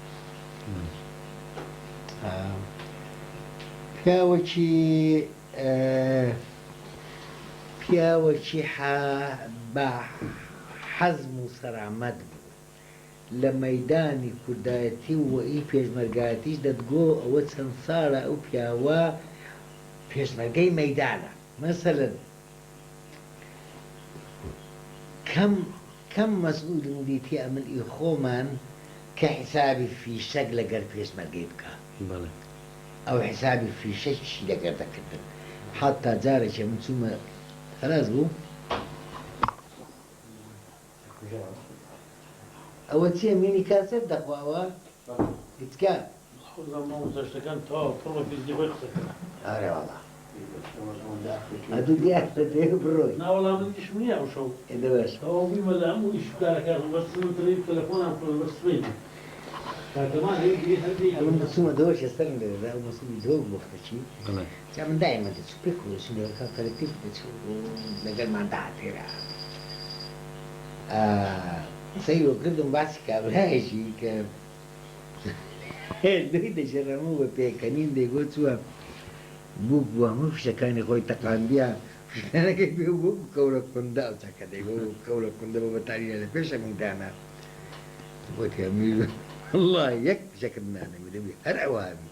پیاوەکی بە حەزم و سەرامەت بوو لە مەیدانی کوردایەتی و ئەی پێشمەرگایەتیش دەتگۆ ئەوە چەند ساڵە ئەو پیاوە پێشمەرگەی مەیدانە مەسەلەن کەم مەسئولن دیتی ئەمنئی خۆمان کە حیسابی فیشەک لەگەر پێشمەرگەی بکە ئەو حیسابی فیشەکی لەگەر دەکردن حتا جارێکێ من چوومە خلاص بوو ئەوە چیە مینی کاسێت دەخواوە هیچکە شتەکان تەواو پڕمە پیرگی خۆی قسەکە ئارێ وەڵا ئەدوو دیار دەبێ بڕۆی ناوەڵام منیش نییە ئەو شەو دەبەش تەواو بیمە لە هەموو ئیشکارەکان بەسم تەلەی تەلەفۆنام کڕ بەسمێنی کاتەمان هەیە هەردی من چوومە دۆشە سەرم لێدا و مەسئولی زۆر وەختەچی جا من دایمە دەچوو پێ کوێشم لێرەکە کەلەکتیڤ دەچوو لەگەڵمان داهاتێرا قسەی کردم باسی کابرایەکی کە دوی دەژێڕەمەوە بە پێکەنین دەیگۆ چووە بوو هەموو فشەکانی خۆی تەقاندیە فشانەکەی پێ بوو کەورە کوندا و چاکە دەیگۆ کەورە کوندە بە بەتاریە لە پێشە میدانە گوتی ئەمیر والله یەک فشەکرد نانەوێ دەبێ هەر ئەوانی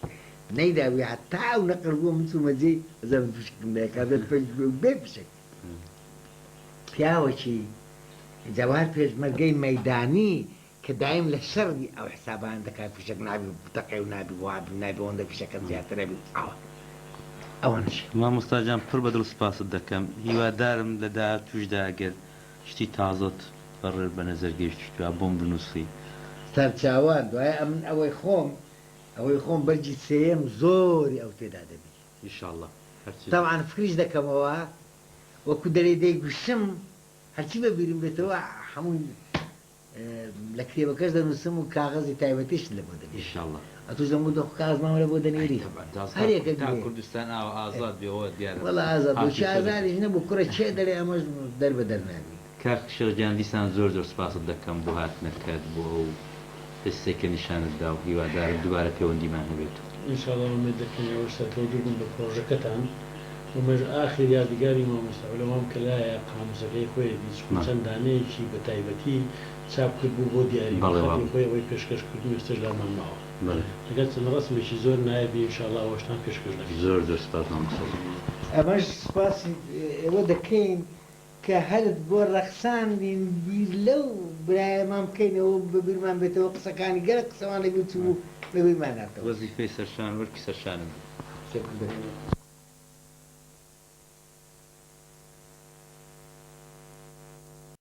نەیداوی حتا ئەو نەقڕ بووە من چوومە جێی ئەزانم فشکردنای کابرێت پێش بێ فشەک پیاوەکی جەوار پێشمەرگەی مەیدانی کە دایم لە شەڕی ئەو حسابان دەکات فشەک نابی تەقێ و نابی وابی نابی ئەوەندە فشەکە زیاترە بێت ئەوەنش مامۆستاجان پڕ بە دڵ سپاست دەکەم هیوادارم لە داهاتووشدا ئەگەر شتی تازت بەڕێ بە نەزەرگەیشتووە بۆم بنووسی سەرچاوان دوایە ئەمن ئەوەی خۆم بەرجی سێم زۆری ئەو تێدا دەبی ئینشاءڵڵا تاوان فکریش دەکەمەوە وەکو دەرێ دەیگوشم هەرچی بەبیرم بێتەوە هەمووی لە کتێبەکەش دەنووسم و کاغەزی تایبەتیش لە بۆ دەبی ئینشاءڵڵا ئەتوش دەموو دە کاغزماوە لە بۆ دەنێری هەرێکە کوردستان ئازاد بێەوە دیارە وەڵا ئازاد بۆچی ئازادیش نەبوو کوڕە چێ دەرێ ئەمەش دەربە دەرنابی کاک شێرجان دیسان زۆر سپاست دەکەم بۆ هاتنەکەت بۆ ئەو دەستێکە نیشانتدا و هیوادارم دووبارە پەیوەندیمان هەبێت ئینشاءڵڵا ئومێد دەکەین ئەوە سەرکەوتوو بن بە پرۆژەکەتان ومەژ ئاخر یادگاری مامۆستا عولەمام کە لایە قاموسەکەی خۆی چەند دانەیەکی بە تایبەتی چاپ کرد بوو بۆ دیاری خۆی ئەوەی پێشکەشکردن ئێستش لامان ماوە لەگەڵ چەند ڕەسمێکی زۆر نایبی ئینشاءڵڵا ئەوەشتان پێشکەش دەکەین زۆر سپاس مامۆستا ئەمەش سپاسی ئێوە دەکەین کە هەرت بۆ ڕەخساندین بیر لەو برایەمان بکەینەوە بەبیرمان بێتەوە قسەکانی گەرە قسەوان لەبێت و بەبیرمان ناتەوە وەزیفەی سەرشان وەرکی سەرشانم